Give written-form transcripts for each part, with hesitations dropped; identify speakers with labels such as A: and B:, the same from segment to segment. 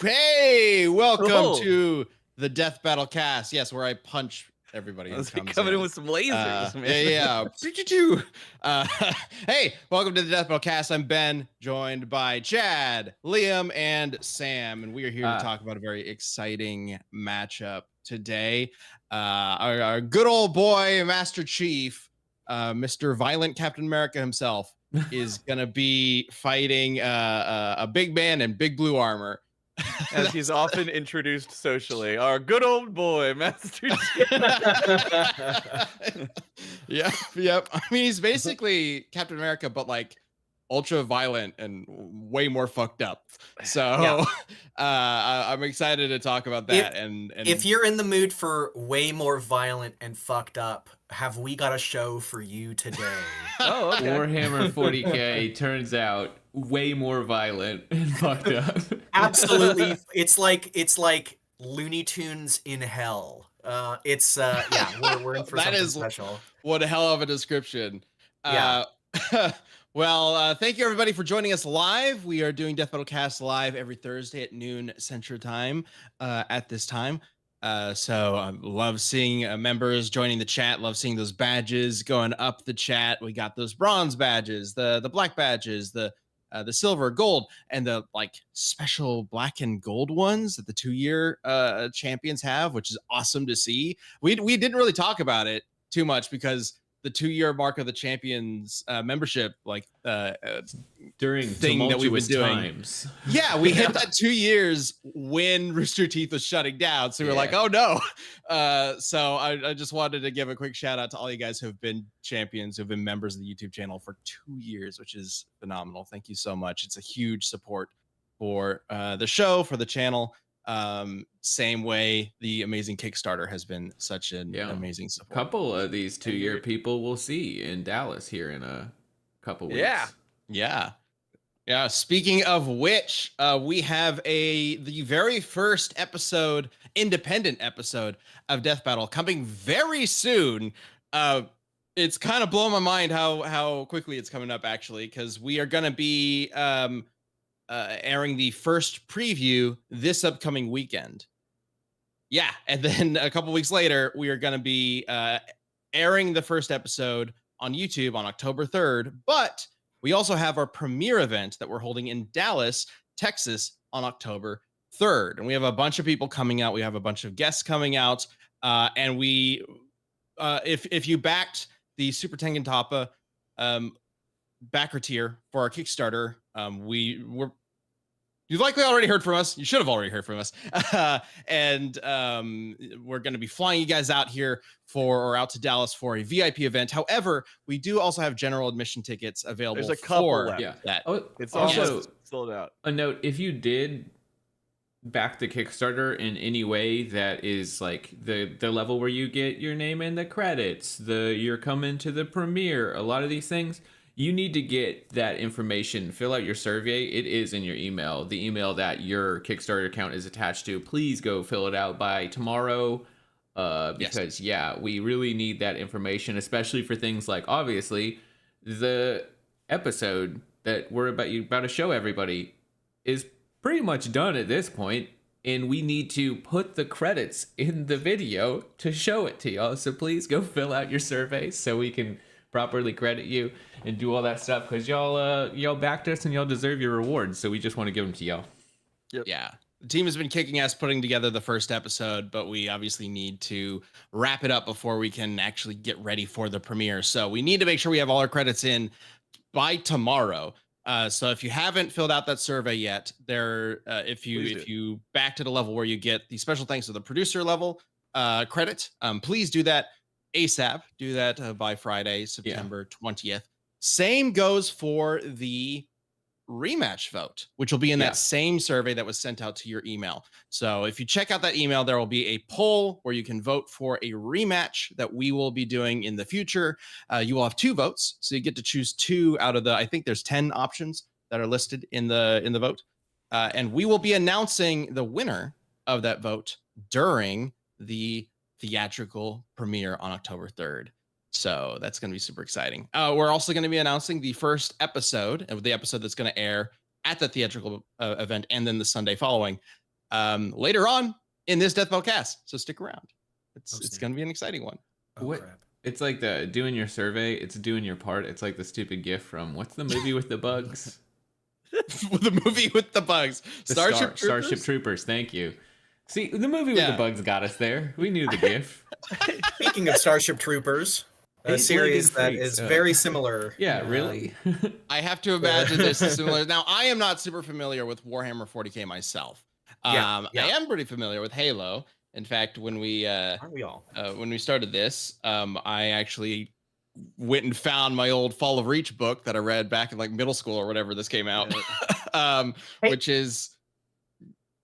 A: Hey, welcome
B: Oh,
A: to the Death Battle Cast. Yes, where I punch everybody
B: I
A: who
B: was like
A: comes
B: coming in
A: in.
B: with some lasers, man.
A: Yeah. Pew-pew-pew. Uh, hey, welcome to the Death Battle Cast. I'm Ben, joined by Chad, Liam, and Sam, and we are here to
C: Uh,
A: talk about a very exciting matchup today. Our good old boy, Master Chief, Mr. Violent Captain America himself, is gonna be fighting a big man in big blue armor.
B: As he's often introduced socially, our good old boy, Master Chief.
A: Yep. I mean, he's basically Captain America, but like ultra violent and way more fucked up. So
D: Yeah.
A: I'm excited to talk about that. And
D: If you're in the mood for way more violent and fucked up, have we got a show for you today?
B: Oh, okay.
C: Warhammer 40k turns out way more violent and fucked up.
D: Absolutely, it's like Looney Tunes in hell. We're in for
A: That
D: something
A: is
D: special.
A: what a hell of a description.
D: Yeah.
A: Thank you everybody for joining us live. We are doing Death Battle Cast live every Thursday at noon Central Time at this time. So I love seeing members joining the chat. Love seeing those badges going up the chat. We got those bronze badges, the black badges, the silver, gold, and the like special black and gold ones that the 2-year champions have, which is awesome to see. We didn't really talk about it too much because the 2-year mark of the champions membership,
C: During
A: thing that we've been
C: tumultuous
A: doing.
C: times.
A: Yeah, we hit that 2 years when Rooster Teeth was shutting down. So we were like, oh no. So I just wanted to give a quick shout out to all you guys who have been champions, who have been members of the YouTube channel for 2 years, which is phenomenal. Thank you so much. It's a huge support for the show, for the channel. Same way the amazing Kickstarter has been such an amazing
C: A
A: support.
C: couple of these 2-year people we'll see in Dallas here in a couple weeks.
A: Yeah. Speaking of which, we have the very first episode, independent episode of Death Battle coming very soon. It's kind of blowing my mind how quickly it's coming up, actually, because we are going to be airing the first preview this upcoming weekend. Yeah, and then a couple weeks later, we are going to be airing the first episode on YouTube on October 3rd, but we also have our premiere event that we're holding in Dallas, Texas on October 3rd. And we have a bunch of people coming out. We have a bunch of guests coming out. And we, if you backed the Super Tengen Toppa backer tier for our Kickstarter, you've likely already heard from us. You should have already heard from us. And we're going to be flying you guys out here out to Dallas for a VIP event. However, we do also have general admission tickets available.
B: There's a couple left.
A: That.
C: Oh,
B: It's
C: also
B: almost sold out.
C: a note: if you did back the Kickstarter in any way that is like the level where you get your name in the credits, you're coming to the premiere, a lot of these things, you need to get that information. Fill out your survey. It is in your email, the email that your Kickstarter account is attached to. Please go fill it out by tomorrow, because we really need that information, especially for things like, obviously, the episode that we're about to show everybody is pretty much done at this point, and we need to put the credits in the video to show it to y'all. So please go fill out your survey so we can properly credit you and do all that stuff, because y'all backed us and y'all deserve your rewards, so we just want to give them to y'all.
B: Yep.
A: Yeah, the team has been kicking ass putting together the first episode, but we obviously need to wrap it up before we can actually get ready for the premiere. So we need to make sure we have all our credits in by tomorrow. So if you haven't filled out that survey yet, if you backed at a level where you get the special thanks to the producer level credit, please do that ASAP. Do that by Friday, September 20th. Same goes for the rematch vote, which will be in that same survey that was sent out to your email. So if you check out that email, there will be a poll where you can vote for a rematch that we will be doing in the future. You will have 2 votes, so you get to choose 2 out of I think there's 10 options that are listed in the vote. And we will be announcing the winner of that vote during the theatrical premiere on October 3rd. So that's going to be super exciting. We're also going to be announcing the first episode of the episode that's going to air at the theatrical event and then the Sunday following later on in this Death Bell cast. So stick around. It's
D: snap.
A: going to be an exciting one.
D: Oh,
C: What?
D: crap.
C: It's like the doing your survey. It's doing your part. It's like the stupid gif from what's the movie with the bugs?
A: The movie with the bugs. Starship Troopers.
C: Starship Troopers. Thank you. See, the movie with the bugs got us there. We knew the gif.
D: Speaking of Starship Troopers, a
C: Eight-legged
D: series that
C: freaks.
D: is very similar.
C: Yeah, really?
A: I have to imagine this is similar. Now, I am not super familiar with Warhammer 40k myself.
D: Yeah.
A: I am pretty familiar with Halo. In fact, when we
D: Aren't we all?
A: when we started this, I actually went and found my old Fall of Reach book that I read back in like middle school or whatever this came out, which is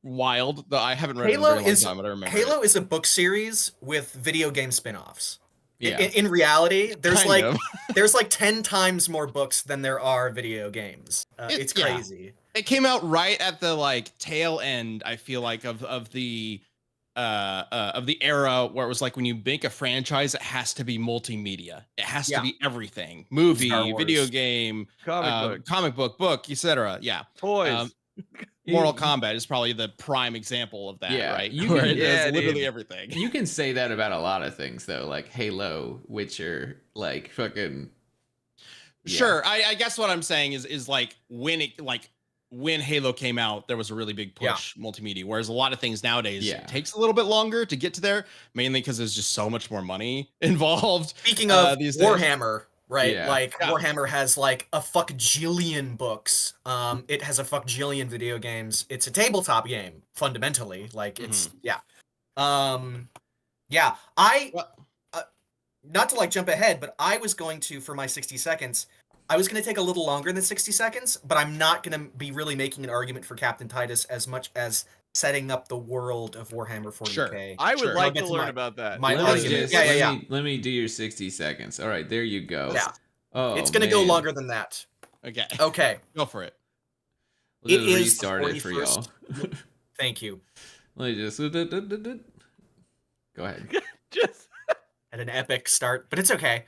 A: wild. Though I haven't read it in a very long time, but I remember
D: Halo is a book series with video game spin-offs.
C: Yeah.
D: In reality, there's
A: Kind of.
D: there's like 10 times more books than there are video games. It's
A: yeah.
D: crazy.
A: It came out right at the like tail end, I feel like, of the era where it was like when you make a franchise, it has to be multimedia. It has to be everything: movie,
D: Star Wars.
A: video game, comic book, etc. Yeah.
B: Toys.
A: Mortal Kombat is probably the prime example of that, right?
C: You
A: Where
C: can-
A: it does
B: yeah,
A: literally
B: dude.
A: everything.
C: You can say that about a lot of things, though, like Halo, Witcher, like fucking. Yeah.
A: Sure. I guess what I'm saying is like when Halo came out, there was a really big push multimedia, whereas a lot of things nowadays it takes a little bit longer to get to there, mainly because there's just so much more money involved.
D: Speaking of
A: these days.
D: Warhammer, right?
C: Yeah.
D: Like Warhammer has like a fuck-jillion books. It has a fuck-jillion video games. It's a tabletop game, fundamentally. Like it's not to like jump ahead, but I was going to, for my 60 seconds, I was going to take a little longer than 60 seconds, but I'm not going to be really making an argument for Captain Titus as much as setting up the world of Warhammer 40k.
A: Sure.
B: I would like
D: I'll
B: to
D: get
B: learn
D: my-
B: about that.
D: my
C: Let
D: argument.
C: me let me do your 60 seconds. All right, there you go.
D: Yeah.
C: Oh,
D: It's going to go
C: man.
D: longer than that.
A: Okay.
D: Okay.
A: Go for it.
C: We'll
D: It
C: just
D: is the
C: restart it for
D: 41st
C: y'all.
D: Thank you.
C: Let me just. Go ahead.
B: Just
D: At an epic start, but it's okay.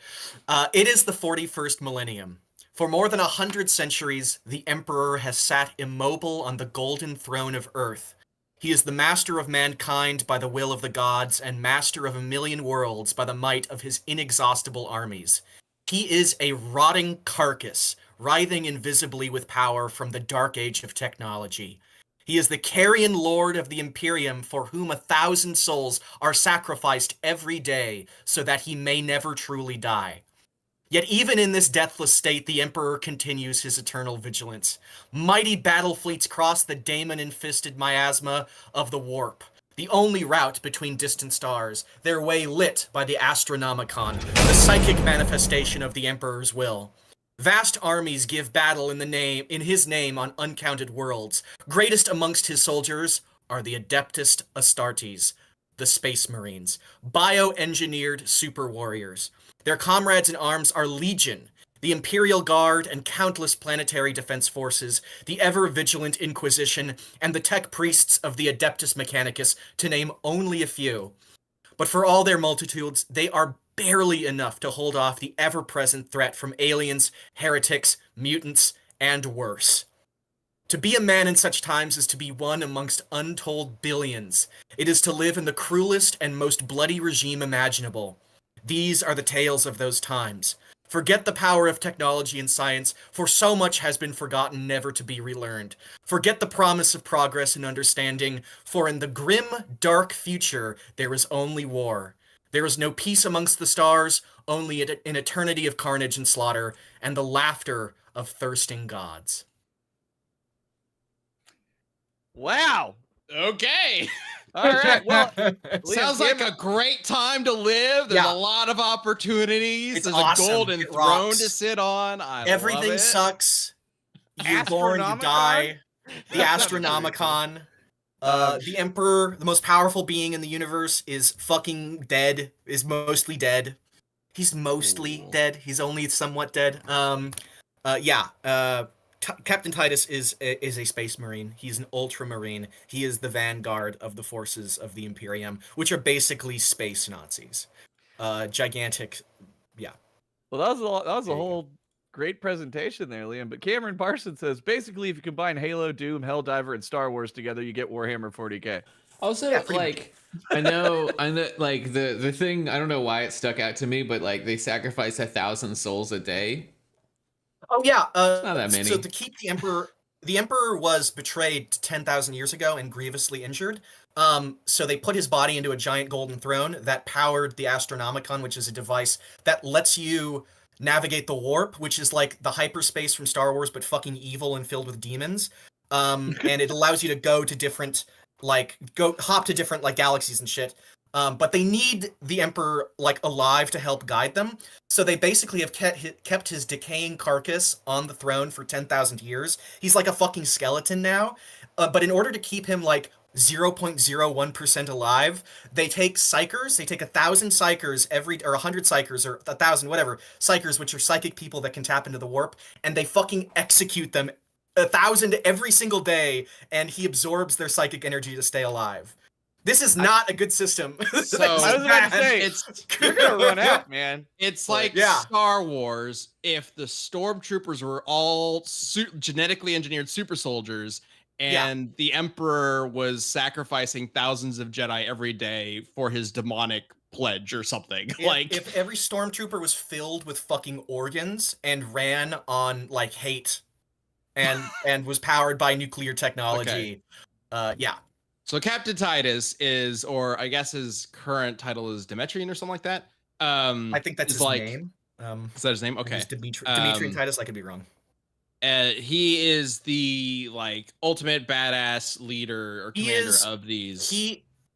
D: It is the 41st millennium. For more than 100 centuries, the Emperor has sat immobile on the golden throne of Earth. He is the master of mankind by the will of the gods, and master of a million worlds by the might of his inexhaustible armies. He is a rotting carcass, writhing invisibly with power from the dark age of technology. He is the carrion lord of the Imperium, for whom 1,000 souls are sacrificed every day, so that he may never truly die. Yet even in this deathless state, the Emperor continues his eternal vigilance. Mighty battle fleets cross the daemon-infested miasma of the Warp, the only route between distant stars, their way lit by the Astronomicon, the psychic manifestation of the Emperor's will. Vast armies give battle in his name on uncounted worlds. Greatest amongst his soldiers are the Adeptus Astartes, the Space Marines, bioengineered super warriors. Their comrades in arms are Legion, the Imperial Guard and countless planetary defense forces, the ever-vigilant Inquisition, and the tech priests of the Adeptus Mechanicus, to name only a few. But for all their multitudes, they are barely enough to hold off the ever-present threat from aliens, heretics, mutants, and worse. To be a man in such times is to be one amongst untold billions. It is to live in the cruelest and most bloody regime imaginable. These are the tales of those times. Forget the power of technology and science, for so much has been forgotten, never to be relearned. Forget the promise of progress and understanding, for in the grim, dark future there is only war. There is no peace amongst the stars, only an eternity of carnage and slaughter, and the laughter of thirsting gods.
B: wow.
A: Okay.
B: All right. Well,
A: Sounds
B: Liam,
A: like a great time to live. There's
D: Yeah.
A: a lot of opportunities.
D: It's
A: There's
D: awesome.
A: a golden
D: It
A: throne
D: rocks.
A: to sit on. I love
D: Everything
A: it.
D: sucks. You're born, you die. The Astronomicon. The Emperor, the most powerful being in the universe, is fucking dead. Is mostly dead. He's mostly
A: Ooh.
D: dead. He's only somewhat dead. Captain Titus is a space marine. He's an ultramarine. He is the vanguard of the forces of the Imperium, which are basically space Nazis. Gigantic.
B: well, that was a
D: There you
B: whole great presentation there, Liam. But Cameron Parsons says basically, if you combine Halo, Doom, Helldiver, and Star Wars together, you get Warhammer 40K.
C: Also,
D: Yeah, pretty
C: like, I know, like the thing. I don't know why it stuck out to me, but like they sacrifice 1,000 souls a day.
D: Oh yeah,
C: not that many.
D: So to keep the Emperor was betrayed 10,000 years ago and grievously injured. So they put his body into a giant golden throne that powered the Astronomicon, which is a device that lets you navigate the warp, which is like the hyperspace from Star Wars, but fucking evil and filled with demons. And it allows you to go to different, hop to different like galaxies and shit. But they need the Emperor like alive to help guide them. So they basically have kept his decaying carcass on the throne for 10,000 years. He's like a fucking skeleton now. But in order to keep him like 0.01% alive, they take psychers. They take 1,000 psychers or 100 psychers or 1,000 whatever psychers, which are psychic people that can tap into the warp, and they fucking execute them 1,000 every single day, and he absorbs their psychic energy to stay alive. This is not a good system.
A: So
B: I was about to say,
A: it's
B: you're gonna run out, man.
A: It's like Star Wars if the stormtroopers were all genetically engineered super soldiers, and the Emperor was sacrificing thousands of Jedi every day for his demonic pledge or something.
D: If every stormtrooper was filled with fucking organs and ran on like hate and was powered by nuclear technology.
A: So Captain Titus is, or I guess his current title is Demetrian or something like that.
D: I think that's his name.
A: Is that his name? Okay.
D: Demetrian Titus. I could be wrong.
A: He is the like ultimate badass leader or commander of these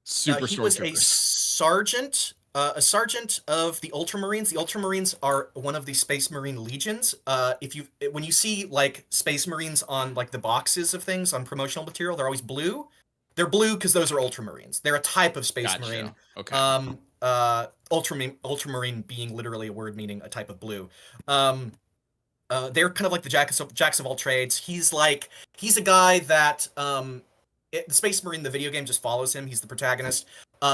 A: super
D: he was
A: stormtroopers.
D: A sergeant of the Ultramarines. The Ultramarines are one of the Space Marine legions. When you see like Space Marines on like the boxes of things on promotional material, they're always blue. They're blue because those are Ultramarines. They're a type of Space Marine.
A: Okay.
D: Ultramarine being literally a word meaning a type of blue. They're kind of like the jacks of all trades. He's a guy that the Space Marine, the video game, just follows him. He's the protagonist.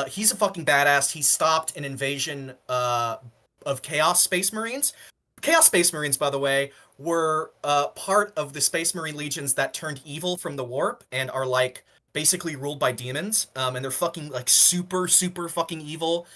D: He's a fucking badass. He stopped an invasion of Chaos Space Marines. Chaos Space Marines, by the way, were part of the Space Marine legions that turned evil from the warp and are like basically ruled by demons. And they're fucking like super, super fucking evil.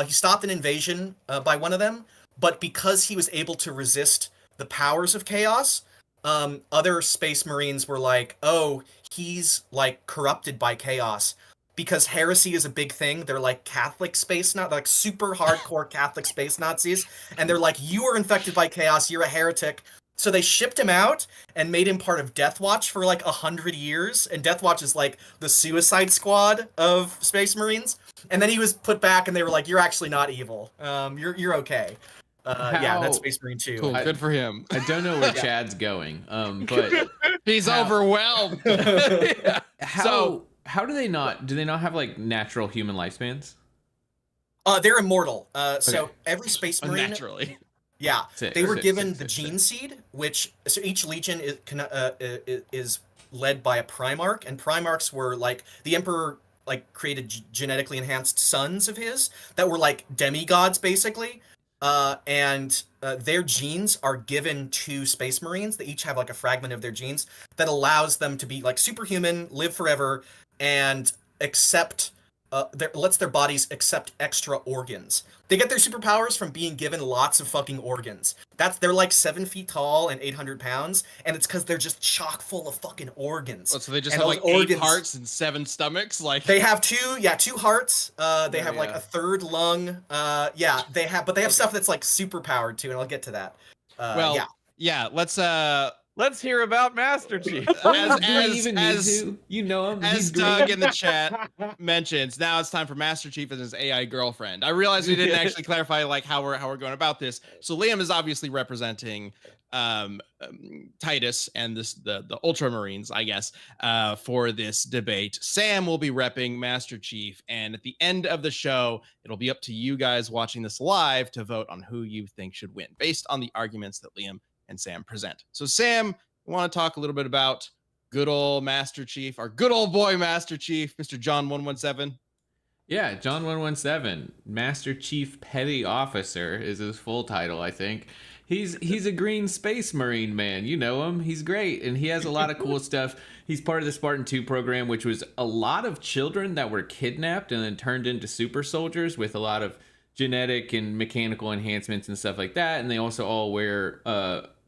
D: He stopped an invasion by one of them, but because he was able to resist the powers of chaos, other Space Marines were like, oh, he's like corrupted by chaos. Because heresy is a big thing. They're like Catholic space, not like super hardcore Catholic space Nazis. And they're like, you are infected by chaos, you're a heretic. So they shipped him out and made him part of Death Watch for like 100 years. And Death Watch is like the Suicide Squad of Space Marines. And then he was put back and they were like, you're actually not evil. You're okay. That's Space Marine 2.
A: Cool, good for him.
C: I don't know where Chad's going, but
A: he's overwhelmed.
C: How do they not have like natural human lifespans?
D: They're immortal. So every Space Marine
A: naturally.
D: Yeah, they were given the gene seed, so each legion is led by a Primarch, and Primarchs were like the Emperor like created genetically enhanced sons of his that were like demigods basically. And their genes are given to Space Marines. They each have like a fragment of their genes that allows them to be like superhuman, live forever, and lets their bodies accept extra organs. They get their superpowers from being given lots of fucking organs. They're like 7 feet tall and 800 pounds, and it's because they're just chock full of fucking organs.
A: Oh, so they just have like 8 hearts and 7 stomachs. Like
D: they have 2 hearts. They have like a third lung. They have stuff that's like super powered too, and I'll get to that.
B: Let's hear about Master Chief.
C: You know him.
A: As Doug in the chat mentions, now it's time for Master Chief and his AI girlfriend. I realize we didn't actually clarify like how we're going about this. So Liam is obviously representing Titus and the Ultramarines, I guess, for this debate. Sam will be repping Master Chief, and at the end of the show, it'll be up to you guys watching this live to vote on who you think should win based on the arguments that Liam and Sam present. So Sam, I want to talk a little bit about good old Master Chief, our good old boy Master Chief, Mr. John 117.
C: Yeah, John 117, Master Chief Petty Officer is his full title, I think. He's a green space marine man. You know him. He's great, and he has a lot of cool stuff. He's part of the Spartan 2 program, which was a lot of children that were kidnapped and then turned into super soldiers with a lot of genetic and mechanical enhancements and stuff like that. And they also all wear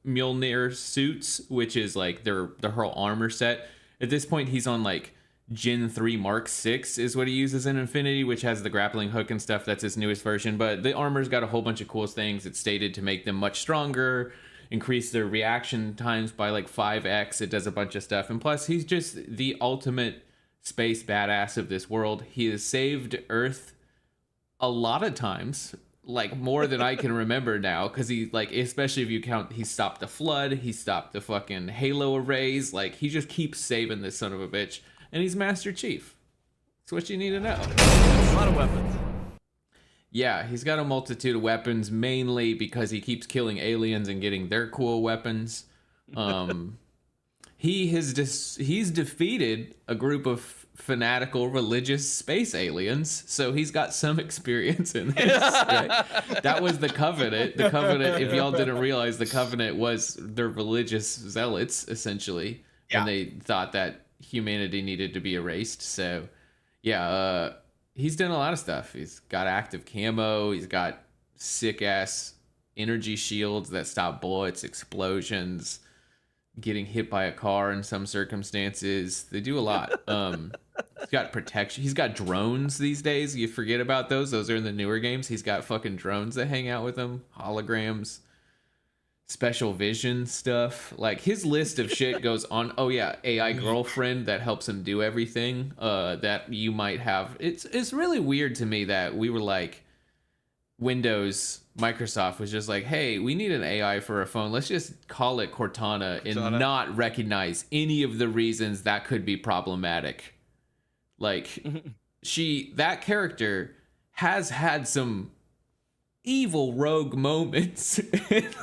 C: Mjolnir suits, which is like their whole armor set. At this point, he's on like Gen 3 Mark 6 is what he uses in Infinity, which has the grappling hook and stuff. That's his newest version. But the armor's got a whole bunch of cool things. It's stated to make them much stronger, increase their reaction times by like 5x. It does a bunch of stuff. And plus, he's just the ultimate space badass of this world. He has saved Earth a lot of times, like more than I can remember now, because he, like, especially if you count, he stopped the flood, he stopped the fucking Halo arrays. Like, he just keeps saving this son of a bitch. And he's Master Chief. That's what you need to know.
B: A lot of weapons.
C: Yeah, he's got a multitude of weapons, mainly because he keeps killing aliens and getting their cool weapons. He's defeated a group of fanatical religious space aliens, so he's got some experience in this. Right? That was the Covenant. The Covenant, if y'all didn't realize, the Covenant was their religious zealots, essentially. Yeah. And they thought that humanity needed to be erased. So yeah, he's done a lot of stuff. He's got active camo, he's got sick ass energy shields that stop bullets, explosions, getting hit by a car in some circumstances. They do a lot. He's got protection. He's got drones these days. You forget about those are in the newer games. He's got fucking drones that hang out with him, holograms, special vision stuff. Like, his list of shit goes on. Oh yeah, AI girlfriend that helps him do everything that you might have. It's really weird to me that we were like, Microsoft was just like, hey, we need an AI for a phone. Let's just call it Cortana and not recognize any of the reasons that could be problematic. Like, that character has had some evil rogue moments.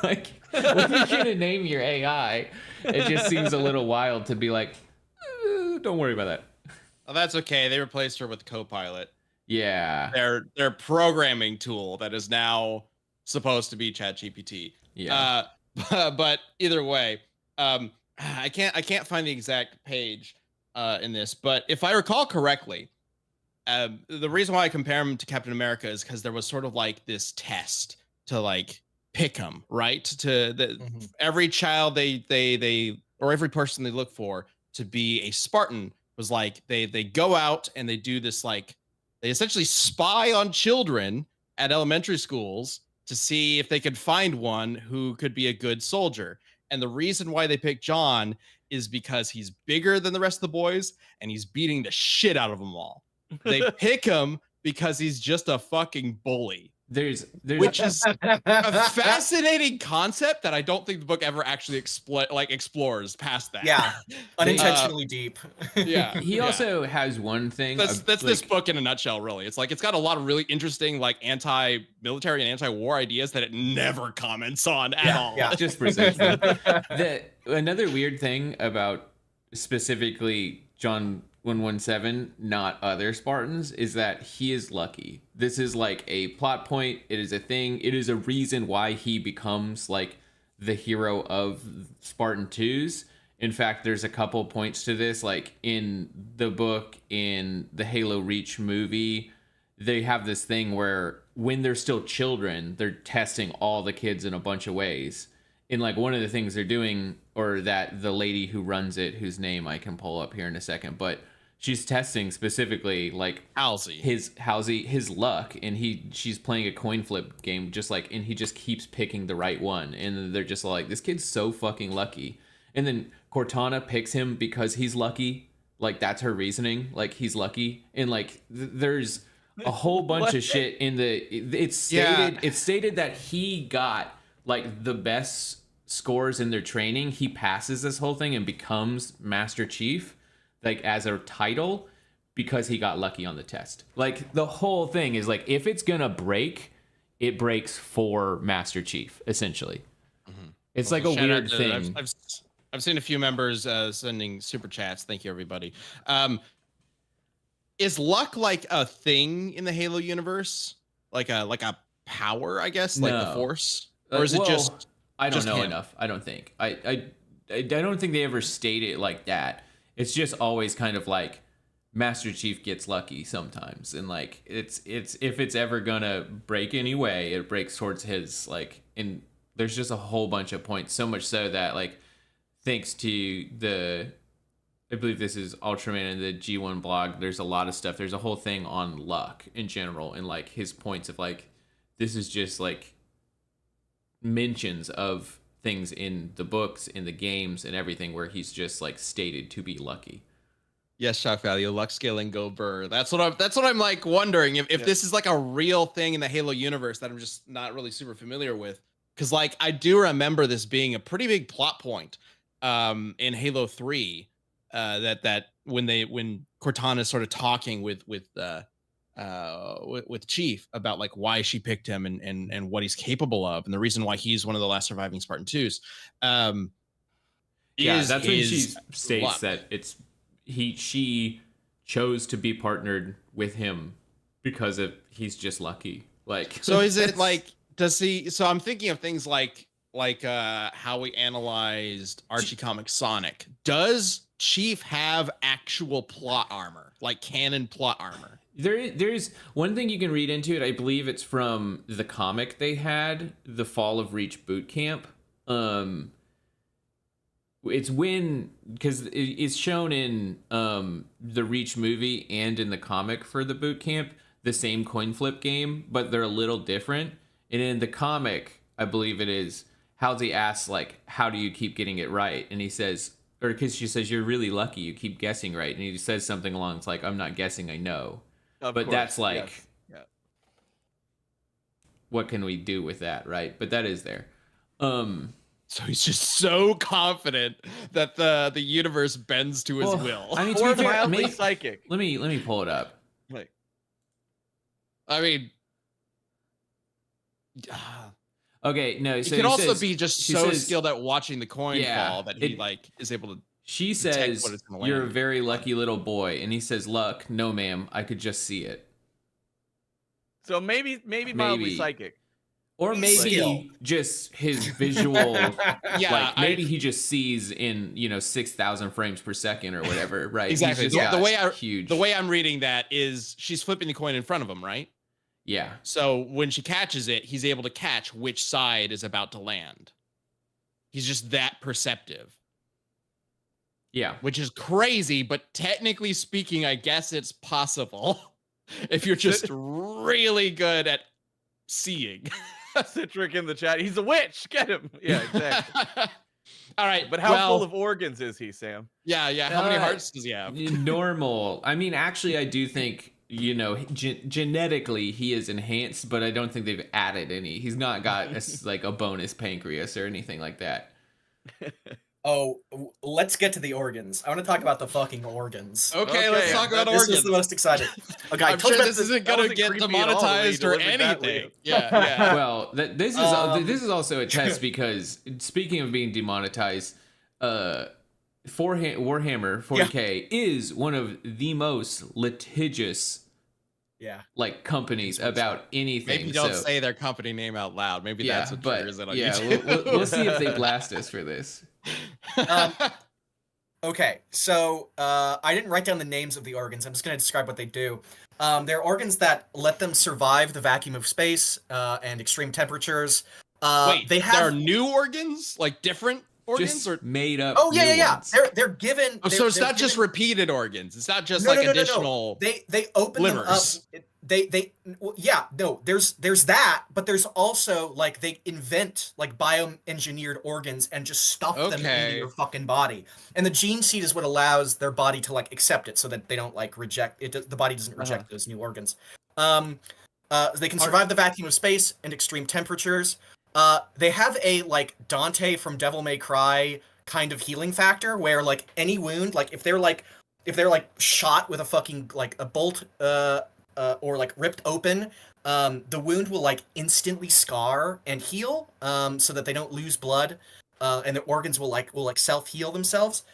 C: Like, when you're gonna name your AI, it just seems a little wild to be like, don't worry about that.
A: Oh, that's okay. They replaced her with Copilot.
C: Yeah.
A: Their programming tool that is now supposed to be ChatGPT.
C: Yeah.
A: But either way, I can't find the exact page in this, but if I recall correctly, the reason why I compare him to Captain America is because there was sort of like this test to like pick him, right? To every child they or every person they look for to be a Spartan was like they go out and they do this, like, they essentially spy on children at elementary schools to see if they could find one who could be a good soldier. And the reason why they picked John is because he's bigger than the rest of the boys and he's beating the shit out of them all. They pick him because he's just a fucking bully. Which is a fascinating concept that I don't think the book ever actually explores past that.
D: Yeah, unintentionally deep.
A: Yeah.
C: He also has one thing.
A: That's like, this book in a nutshell, really. It's like, it's got a lot of really interesting, like, anti-military and anti-war ideas that it never comments on at all.
C: Yeah, just presents them. Another weird thing about specifically John 117, not other Spartans, is that he is lucky. This is like a plot point. It is a thing. It is a reason why he becomes like the hero of Spartan 2s. In fact, there's a couple points to this. Like in the book, in the Halo Reach movie, they have this thing where when they're still children, they're testing all the kids in a bunch of ways. And like one of the things they're doing, or that the lady who runs it, whose name I can pull up here in a second, but she's testing specifically like his luck, and she's playing a coin flip game, just like, and he just keeps picking the right one, and they're just like, this kid's so fucking lucky. And then Cortana picks him because he's lucky. Like, that's her reasoning. Like, he's lucky, and like there's a whole bunch of shit in it's stated that he got like the best scores in their training. He passes this whole thing and becomes Master Chief, like, as a title, because he got lucky on the test. Like, the whole thing is like, if it's gonna break, it breaks for Master Chief, essentially. It's like a weird thing.
A: I've seen a few members sending super chats. Thank you, everybody. Is luck like a thing in the Halo universe? Like a power, I guess, like the Force? Or is it just
C: I don't
A: Just
C: know
A: him.
C: enough. I don't think. I don't think they ever state it like that. It's just always kind of like Master Chief gets lucky sometimes, and like it's if it's ever gonna break anyway, it breaks towards his like. And there's just a whole bunch of points, so much so that like thanks to I believe this is Ultraman and the G1 blog. There's a lot of stuff. There's a whole thing on luck in general and like his points of like this is just like mentions of things in the books, in the games, and everything where he's just like stated to be lucky.
A: Yes, shock value, luck scaling, go burr. That's what I'm like wondering if this is like a real thing in the Halo universe that I'm just not really super familiar with. Because like I do remember this being a pretty big plot point in Halo 3 that when Cortana's sort of talking with Chief about like why she picked him and what he's capable of and the reason why he's one of the last surviving Spartan 2s.
C: That's when she states
A: luck.
C: that she chose to be partnered with him because he's just lucky. Like
A: So is it like so I'm thinking of things like how we analyzed Archie Comics Sonic. Does Chief have actual plot armor, like canon plot armor?
C: There's one thing you can read into it. I believe it's from the comic they had, The Fall of Reach Boot Camp. It's because it's shown in the Reach movie and in the comic for the boot camp, the same coin flip game, but they're a little different. And in the comic, I believe it is, Halsey asks like, "How do you keep getting it right?" And he says, or because she says, "You're really lucky. You keep guessing right." And he says something along it's like, "I'm not guessing. I know."
B: Of
C: But
B: course,
C: that's like,
B: yes. Yeah.
C: what can we do with that, right? But that is there.
A: So he's just so confident that the universe bends to his
C: Well,
A: will.
C: I mean, to
B: Or
C: be fair,
B: mildly psychic.
C: let me pull it up.
B: Like,
A: I mean,
C: Okay, no.
A: he
C: So
A: could also
C: says-
A: be just
C: she
A: so
C: says-
A: skilled at watching the coin
C: Yeah,
A: fall that he like is able to.
C: She
A: detect
C: says,
A: what it's gonna
C: "You're a
A: land.
C: very lucky little boy," and he says, "Luck? No, ma'am. I could just see it."
B: so maybe mildly psychic.
C: Or maybe
D: Skill.
C: just his visual.
A: Yeah,
C: like maybe he just sees in 6,000 frames per second or whatever, right? He's
A: Exactly.
C: just
A: The
C: got
A: way the way I'm reading that is she's flipping the coin in front of him, right?
C: Yeah.
A: So when she catches it, he's able to catch which side is about to land. He's just that perceptive,
C: Yeah.
A: which is crazy, but technically speaking, I guess it's possible if you're just really good at seeing.
B: Citric in the chat. He's a witch. Get him. Yeah, exactly.
A: All right,
B: But how
A: well,
B: full of organs is he, Sam?
A: Yeah. How many
C: Uh,
A: hearts does he have?
C: Normal. I mean, actually, I do think, genetically he is enhanced, but I don't think they've added any. He's not got like a bonus pancreas or anything like that.
D: Oh, let's get to the organs. I want to talk about the fucking organs.
A: Okay, let's
B: Okay,
A: talk about
D: This
A: organs.
D: is the most exciting. Okay, I
A: I'm
D: told
A: sure
D: you
A: this
D: about
A: isn't
B: that
A: gonna
B: wasn't
A: get
B: creepy at all, the way you
A: demonetized or
B: delivered that,
A: anything.
B: Leo.
A: Yeah.
C: Well, this is also a test because speaking of being demonetized, Warhammer 40K is one of the most litigious
D: Yeah.
C: like companies about anything.
A: Maybe don't
C: so,
A: say their company name out loud. Maybe
C: yeah,
A: that's what
C: but
A: triggers it on
C: yeah,
A: YouTube.
C: we'll see if they blast us for this.
D: Okay, so I didn't write down the names of the organs. I'm just going to describe what they do. They're organs that let them survive the vacuum of space and extreme temperatures.
A: Wait,
D: they
A: there are
D: have.
A: new organs, like different organs,
C: Just
A: or
C: made up.
D: Oh yeah,
C: new
D: yeah, yeah.
C: ones.
D: They're given.
A: oh, so it's not just repeated organs. It's not just
D: No,
A: like
D: no, no, no, no.
A: additional.
D: They open
A: livers.
D: them up. There's that, but there's also like they invent like bioengineered organs and just stuff them into
A: Okay.
D: your fucking body. And the gene seed is what allows their body to like accept it, so that they don't like reject it. The body doesn't reject those new organs. They can survive the vacuum of space and extreme temperatures. They have a like Dante from Devil May Cry kind of healing factor, where like any wound, like if they're like shot with a fucking like a bolt or like ripped open, the wound will like instantly scar and heal, so that they don't lose blood, and the organs will self-heal themselves.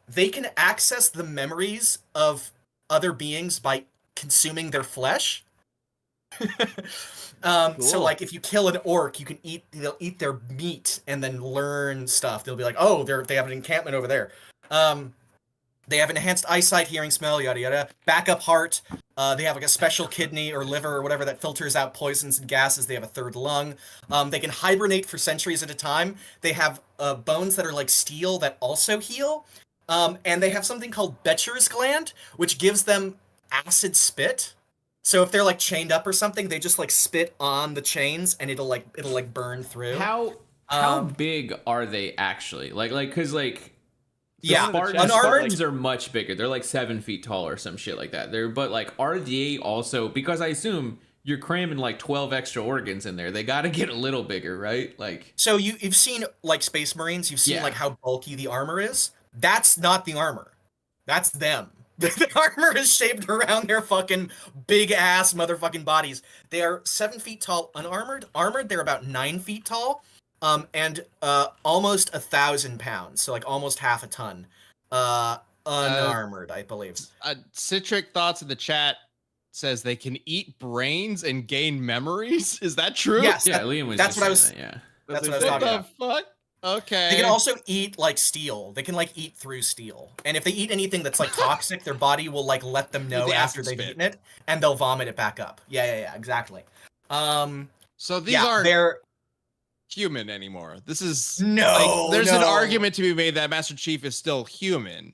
D: They can access the memories of other beings by consuming their flesh. So
B: Cool.
D: like if you kill an orc, you can they'll eat their meat and then learn stuff. They'll be like, oh, they have an encampment over there. They have enhanced eyesight, hearing, smell, yada yada. Backup heart. They have like a special kidney or liver or whatever that filters out poisons and gases. They have a third lung. They can hibernate for centuries at a time. They have bones that are like steel that also heal. And they have something called Betcher's gland, which gives them acid spit. So if they're like chained up or something, they just like spit on the chains and it'll burn through.
C: How big are they actually? Because
D: yeah,
C: Spartans are much bigger. They're like 7 feet tall or some shit like that. But are they also, because I assume you're cramming like 12 extra organs in there. They got to get a little bigger, right? Like,
D: so you've seen like Space Marines. You've seen like how bulky the armor is. That's not the armor. That's them. The armor is shaped around their fucking big ass motherfucking bodies. They are 7 feet tall, unarmored. Armored, they're about 9 feet tall. And almost 1,000 pounds, so like almost half a ton. Unarmored, I believe.
A: Citric Thoughts in the chat says they can eat brains and gain memories. Is that true?
D: Yes,
C: Liam was.
D: That's what I was.
C: That, yeah,
D: that's what I was talking about.
A: What the fuck? Okay.
D: They can also eat like steel. They can like eat through steel, and if they eat anything that's like toxic, their body will like let them know after they've eaten it, and they'll vomit it back up. Yeah, exactly.
A: So these aren't
D: they're
A: human anymore. This is
D: there's
A: an argument to be made that Master Chief is still human.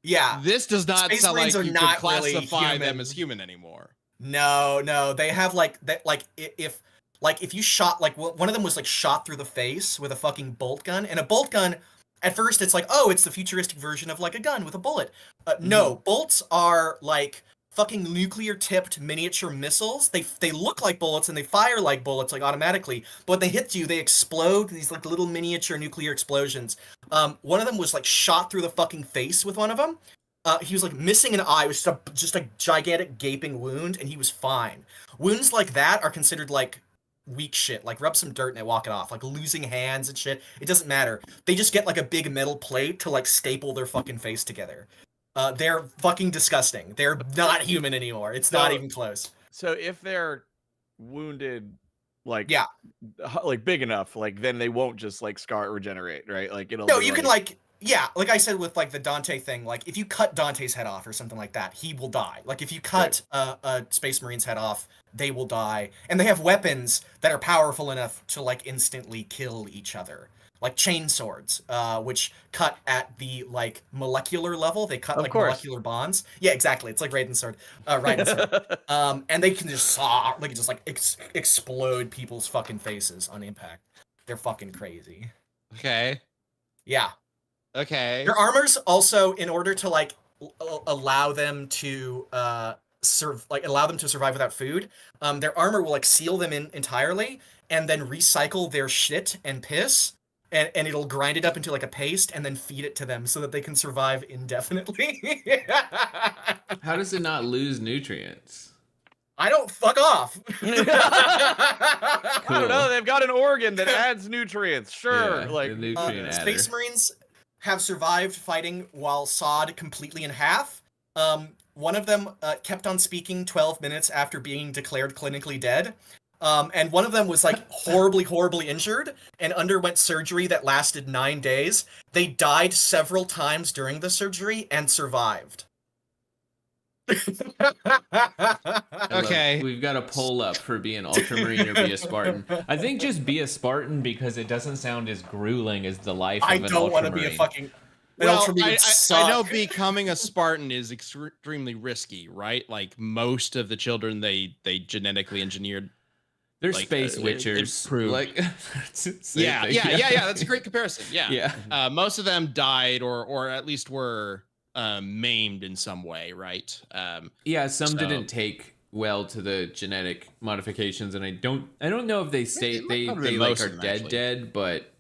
D: Yeah,
A: this does not
D: Space
A: sound
D: Marines
A: like
D: are
A: you
D: not
A: could classify
D: really
A: them as human anymore.
D: No, they have like that. Like if you shot like one of them was like shot through the face with a fucking bolt gun, and a bolt gun. At first, it's like, oh, it's the futuristic version of like a gun with a bullet. No, bolts are like fucking nuclear-tipped miniature missiles. They look like bullets and they fire like bullets, like automatically. But when they hit you, they explode. These like little miniature nuclear explosions. One of them was like shot through the fucking face with one of them. He was like missing an eye. It was just a gigantic gaping wound, and he was fine. Wounds like that are considered like weak shit. Like rub some dirt and they walk it off. Like losing hands and shit. It doesn't matter. They just get like a big metal plate to like staple their fucking face together. They're fucking disgusting. They're not human anymore. It's not even close.
B: So if they're wounded, like big enough, like then they won't just like scar regenerate, right? Like it'll.
D: No, you can like like I said with like the Dante thing. Like if you cut Dante's head off or something like that, he will die. Like if you cut a Space Marine's head off, they will die. And they have weapons that are powerful enough to like instantly kill each other. Like chain swords, which cut at the like molecular level. They cut molecular bonds. Yeah, exactly. It's like Raiden's sword. Raiden's sword. And they can just explode people's fucking faces on impact. They're fucking crazy.
A: Okay.
D: Yeah.
A: Okay.
D: Their armors also, in order to like allow them to allow them to survive without food, their armor will like seal them in entirely and then recycle their shit and piss. And it'll grind it up into like a paste and then feed it to them so that they can survive indefinitely.
C: How does it not lose nutrients?
D: I don't fuck off.
B: I don't know. They've got an organ that adds nutrients. Sure.
C: Yeah,
B: like
C: nutrient
D: Space Marines have survived fighting while sawed completely in half. One of them kept on speaking 12 minutes after being declared clinically dead. And one of them was like horribly injured and underwent surgery that lasted 9 days. They died several times during the surgery and survived.
A: Okay.
C: We've got a poll up for being Ultramarine or be a Spartan. I think just be a Spartan because it doesn't sound as grueling as the life of an Ultramarine.
D: I don't want to be a fucking...
A: Well, I know becoming a Spartan is extremely risky, right? Like most of the children they genetically engineered.
C: They're like, space witchers.
A: Like, yeah. That's a great comparison. Yeah. Most of them died or at least were maimed in some way, right?
C: Some didn't take well to the genetic modifications, and I don't know if they say they like are dead, but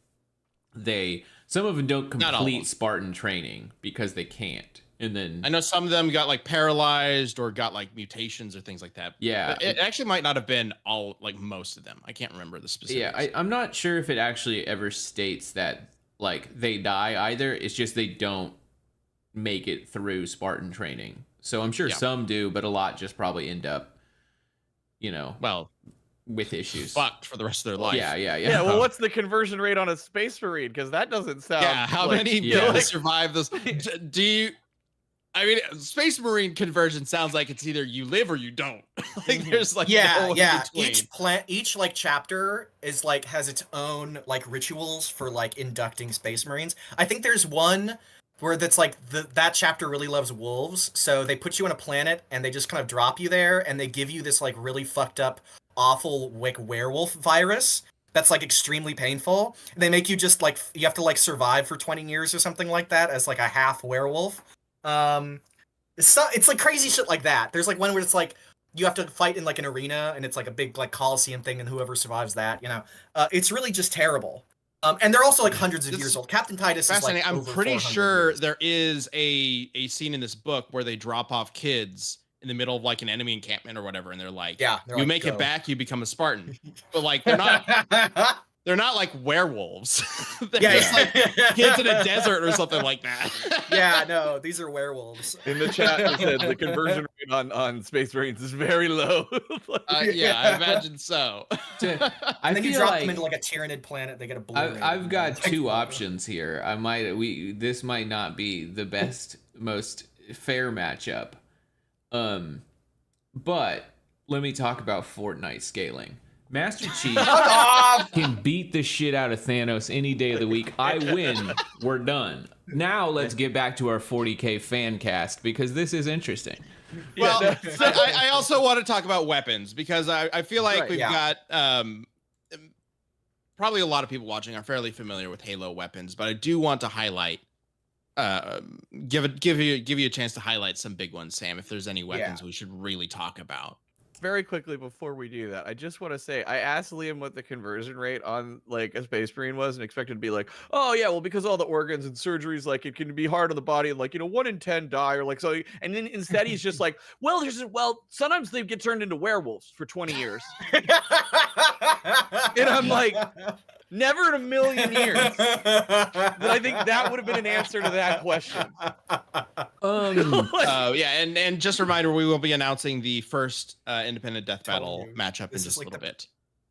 C: some of them don't complete Spartan training because they can't. And then
A: I know some of them got like paralyzed or got like mutations or things like that.
C: Yeah,
A: but it actually might not have been all like most of them. I can't remember the specifics.
C: Yeah, I'm not sure if it actually ever states that like they die either. It's just they don't make it through Spartan training. So I'm sure some do, but a lot just probably end up
A: well,
C: with issues.
A: fucked for the rest of their life.
C: Yeah.
B: Well, what's the conversion rate on a Space Marine? Because that doesn't sound.
A: How
B: like,
A: many people survive this? Do you? I mean, Space Marine conversion sounds like it's either you live or you don't. Like there's like no in between.
D: Each like chapter is like has its own like rituals for like inducting Space Marines. I think there's one where that's like that chapter really loves wolves, so they put you on a planet and they just kind of drop you there and they give you this like really fucked up, awful like werewolf virus that's like extremely painful. And they make you just like you have to like survive for 20 years or something like that as like a half werewolf. It's like crazy shit like that. There's like one where it's like you have to fight in like an arena and it's like a big like Coliseum thing and whoever survives that, it's really just terrible. And they're also like hundreds of years old. Captain Titus is like
A: I'm
D: over
A: pretty
D: 400
A: sure
D: years.
A: there is a scene in this book where they drop off kids in the middle of like an enemy encampment or whatever, and they're like, you
D: like,
A: make it back, you become a Spartan. But like they're not like werewolves. They're just like kids in a desert or something like that.
D: Yeah, no, these are werewolves.
B: In the chat, it said the conversion rate on Space Marines is very low.
A: Yeah, I imagine so.
D: And then you drop them into like a Tyranid planet, they get a blue.
C: I've got two options here. This might not be the best, most fair matchup. But let me talk about Fortnite scaling. Master Chief can beat the shit out of Thanos any day of the week. I win. We're done. Now let's get back to our 40K fan cast because this is interesting.
A: Well, I also want to talk about weapons because I feel like we've got probably a lot of people watching are fairly familiar with Halo weapons, but I do want to highlight, give you a chance to highlight some big ones, Sam. If there's any weapons we should really talk about.
B: Very quickly before we do that, I just want to say I asked Liam what the conversion rate on like a Space Marine was and expected to be like, oh yeah, well because all the organs and surgeries, like it can be hard on the body and like 1 in 10 die or like so, and then instead he's just like, well sometimes they get turned into werewolves for 20 years. And I'm like, never in a million years. But I think that would have been an answer to that question.
A: And just a reminder, we will be announcing the first independent death battle matchup in just a little bit.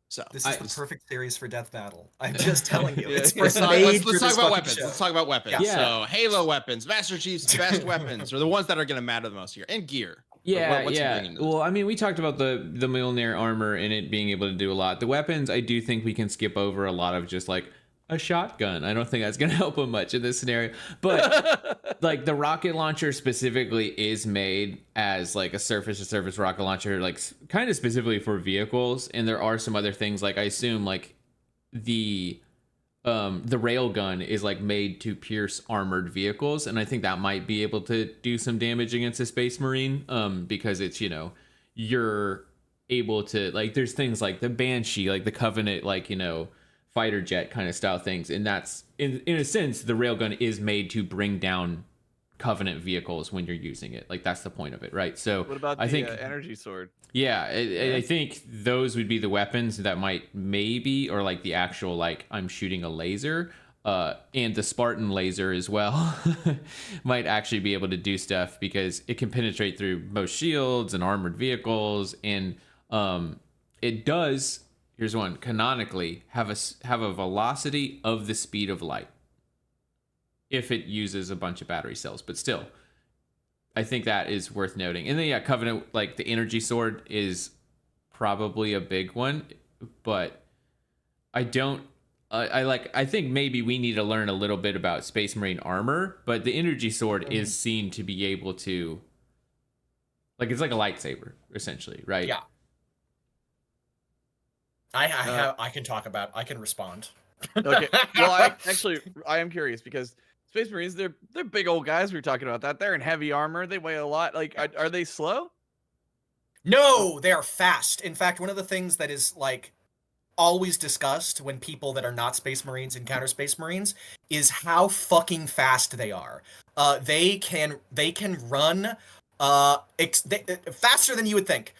A: So
D: this is the perfect series for death battle. I'm just telling you.
A: Let's talk about weapons. Let's talk about weapons. Yeah. So Halo weapons, Master Chief's best weapons are the ones that are going to matter the most here, and gear.
C: Well, I mean, we talked about the Mjolnir armor and it being able to do a lot. The weapons, I do think we can skip over a lot of just like a shotgun. I don't think that's going to help him much in this scenario. But like the rocket launcher specifically is made as like a surface-to-surface rocket launcher, like kind of specifically for vehicles. And there are some other things, like I assume like the rail gun is like made to pierce armored vehicles, and I think that might be able to do some damage against a Space Marine, because it's you're able to, like, there's things like the Banshee, like the Covenant, like fighter jet kind of style things, and that's in a sense the railgun is made to bring down Covenant vehicles when you're using it. Like that's the point of it, right? So
B: what about
C: I think
B: energy sword?
C: I think those would be the weapons that might maybe, or like the actual like I'm shooting a laser, and the Spartan laser as well might actually be able to do stuff because it can penetrate through most shields and armored vehicles, and it does. Here's one, canonically have a velocity of the speed of light if it uses a bunch of battery cells, but still I think that is worth noting. And then Covenant, like the energy sword is probably a big one, but I think maybe we need to learn a little bit about Space Marine armor, but the energy sword is seen to be able to, like, it's like a lightsaber essentially, right?
D: Yeah. I can respond.
B: Okay. Well, I am curious because Space Marines, they're big old guys. We were talking about that. They're in heavy armor. They weigh a lot. Like, are they slow?
D: No, they are fast. In fact, one of the things that is like always discussed when people that are not Space Marines encounter Space Marines is how fucking fast they are. They can run faster than you would think.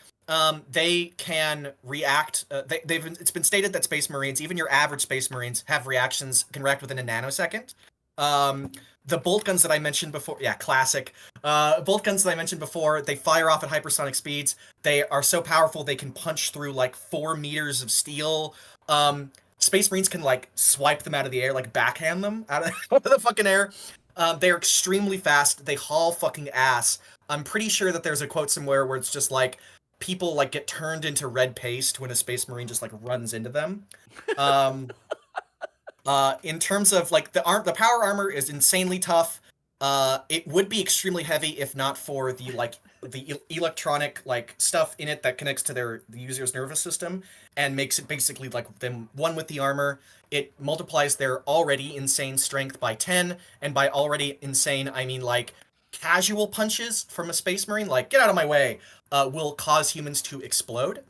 D: They can react. It's been stated that Space Marines, even your average Space Marines, can react within a nanosecond. The bolt guns that I mentioned before, yeah, classic. Bolt guns that I mentioned before, they fire off at hypersonic speeds. They are so powerful they can punch through like 4 meters of steel. Space Marines can like swipe them out of the air, like backhand them out of the fucking air. They're extremely fast. They haul fucking ass. I'm pretty sure that there's a quote somewhere where it's just like people like get turned into red paste when a Space Marine just like runs into them. In terms of like the power armor is insanely tough. It would be extremely heavy if not for the electronic like stuff in it that connects to the user's nervous system and makes it basically like them one with the armor. It multiplies their already insane strength by 10, and by already insane I mean like casual punches from a Space Marine, like get out of my way, will cause humans to explode.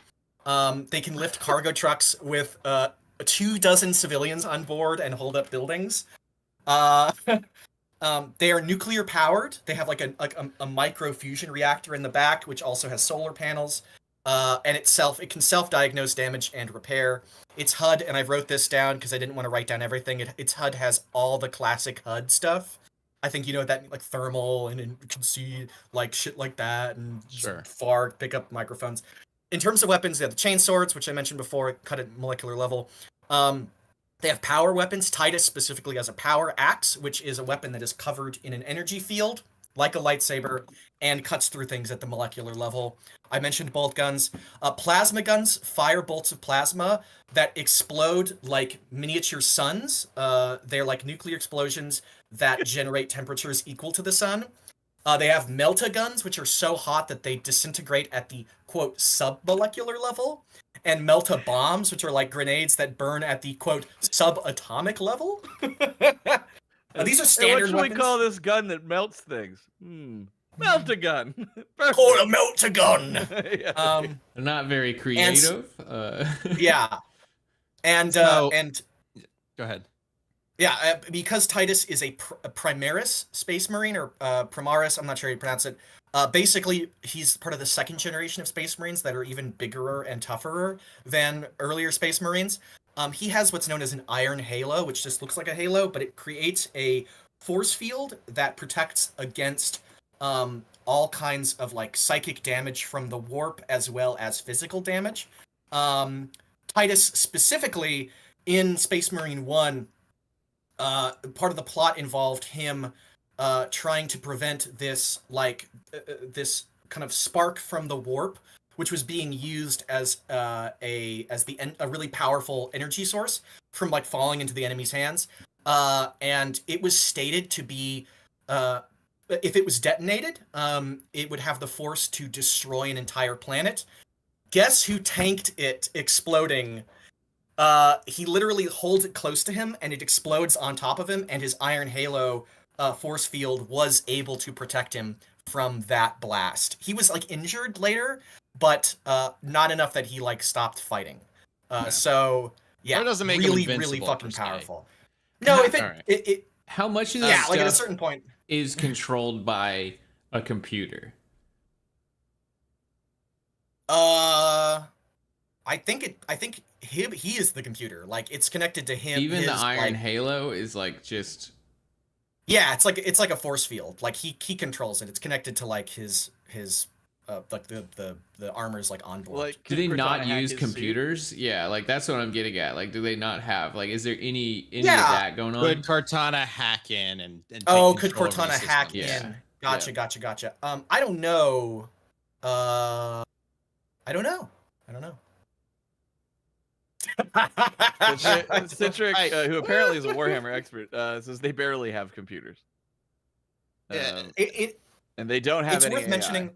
D: They can lift cargo trucks with 24 civilians on board and hold up buildings. They are nuclear powered. They have like a micro fusion reactor in the back, which also has solar panels. And it can self-diagnose damage and repair. Its HUD, and I wrote this down because I didn't want to write down everything. Its HUD has all the classic HUD stuff. I think you know that, like thermal, and you can see like shit like that, and
A: Sure.
D: far pick up microphones. In terms of weapons, they have the chain swords, which I mentioned before, cut at molecular level. They have power weapons. Titus specifically has a power axe, which is a weapon that is covered in an energy field, like a lightsaber, and cuts through things at the molecular level. I mentioned bolt guns. Plasma guns fire bolts of plasma that explode like miniature suns. They're like nuclear explosions that generate temperatures equal to the sun. They have melta guns, which are so hot that they disintegrate at the, quote, submolecular level. And melta bombs, which are like grenades that burn at the, quote, subatomic level. These are standard
B: what should
D: weapons.
B: we call this gun that melts things? Melt a gun.
D: Call it a melta gun.
B: Yeah.
C: They're not very creative.
D: Yeah. And
A: So-
D: and
A: Go ahead.
D: yeah, because Titus is a Primaris Space Marine, or Primaris, I'm not sure how you pronounce it. Basically, he's part of the second generation of Space Marines that are even bigger and tougher than earlier Space Marines. He has what's known as an iron halo, which just looks like a halo, but it creates a force field that protects against all kinds of like psychic damage from the warp as well as physical damage. Titus specifically in Space Marine 1, part of the plot involved him trying to prevent this this kind of spark from the warp, which was being used as a really powerful energy source, from like falling into the enemy's hands. And it was stated to be if it was detonated, it would have the force to destroy an entire planet. Guess who tanked it exploding? He literally holds it close to him, and it explodes on top of him, and his iron halo force field was able to protect him from that blast. He was like injured later, but not enough that he like stopped fighting. So yeah,
A: That doesn't make him
D: really
A: invincible,
D: fucking
A: per se.
D: powerful. No, if
A: Alright.
D: it
C: How much of this
D: yeah, like at a
C: stuff
D: certain point.
C: is controlled by a computer?
D: I think he is the computer. Like it's connected to him.
C: Even the
D: his,
C: Iron
D: like,
C: Halo is like just
D: yeah, it's like a force field. Like he controls it. It's connected to like his like the armor's like on board.
B: Like,
C: do they
B: could
C: not
B: Cortana hack
C: use
B: his
C: computers? Yeah, like that's what I'm getting at. Like, do they not have like is there any of
D: Yeah.
C: that going on?
A: Could Cortana hack in and take
D: Oh, could
A: control over the
D: Cortana
A: system?
D: hack
C: Yeah.
D: in? Gotcha. I don't know. I don't know.
B: Citric,
A: Right.
B: who apparently is a Warhammer expert, says they barely have computers.
A: Yeah.
B: And they don't have
D: It's
B: any
D: worth
B: AI.
D: mentioning.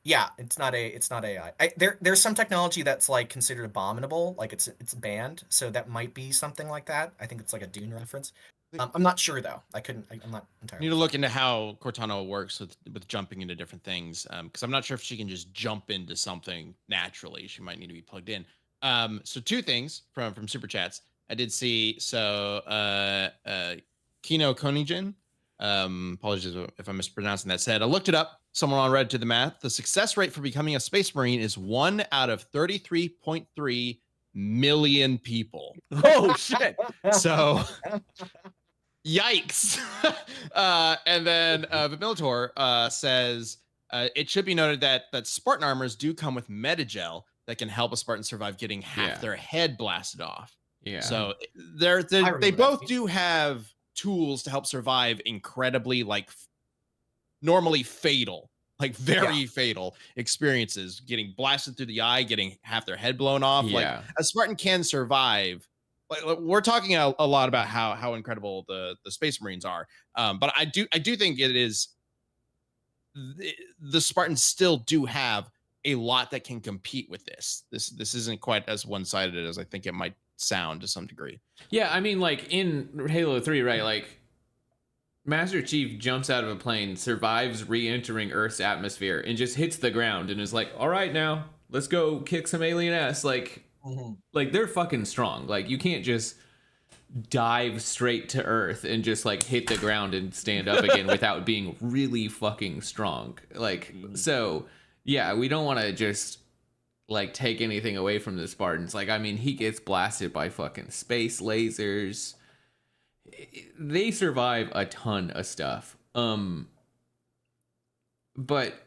D: Yeah, it's not AI. There's some technology that's like considered abominable, like it's banned, so that might be something like that. I think it's like a Dune reference. I'm not sure though. I'm not
A: I
D: entirely.
A: need to look into how Cortana works with jumping into different things, because I'm not sure if she can just jump into something naturally. She might need to be plugged in. So two things from super chats I did see. So Kino Konijin, apologies if I'm mispronouncing that, said I looked it up. Someone on Reddit did the math. The success rate for becoming a Space Marine is 1 out of 33.3 million people.
B: Oh shit!
A: So Yikes. And then Vimilitor says, it should be noted that Spartan armors do come with Metagel that can help a Spartan survive getting half their head blasted off.
C: Yeah.
A: So
D: that
A: they both
D: feat.
A: do have tools to help survive incredibly normally fatal, very fatal experiences, getting blasted through the eye, getting half their head blown off.
C: Yeah.
A: A Spartan can survive. We're talking a lot about how incredible the Space Marines are. But I do think it is the Spartans still do have a lot that can compete with this. This isn't quite as one-sided as I think it might sound to some degree.
C: Yeah, I mean, like in Halo 3, right? Like Master Chief jumps out of a plane, survives re-entering Earth's atmosphere, and just hits the ground and is like, all right, now let's go kick some alien ass. Like they're fucking strong. Like you can't just dive straight to Earth and just like hit the ground and stand up again without being really fucking strong. Like, so yeah, we don't want to just like take anything away from the Spartans. Like, I mean, he gets blasted by fucking space lasers. They survive a ton of stuff. But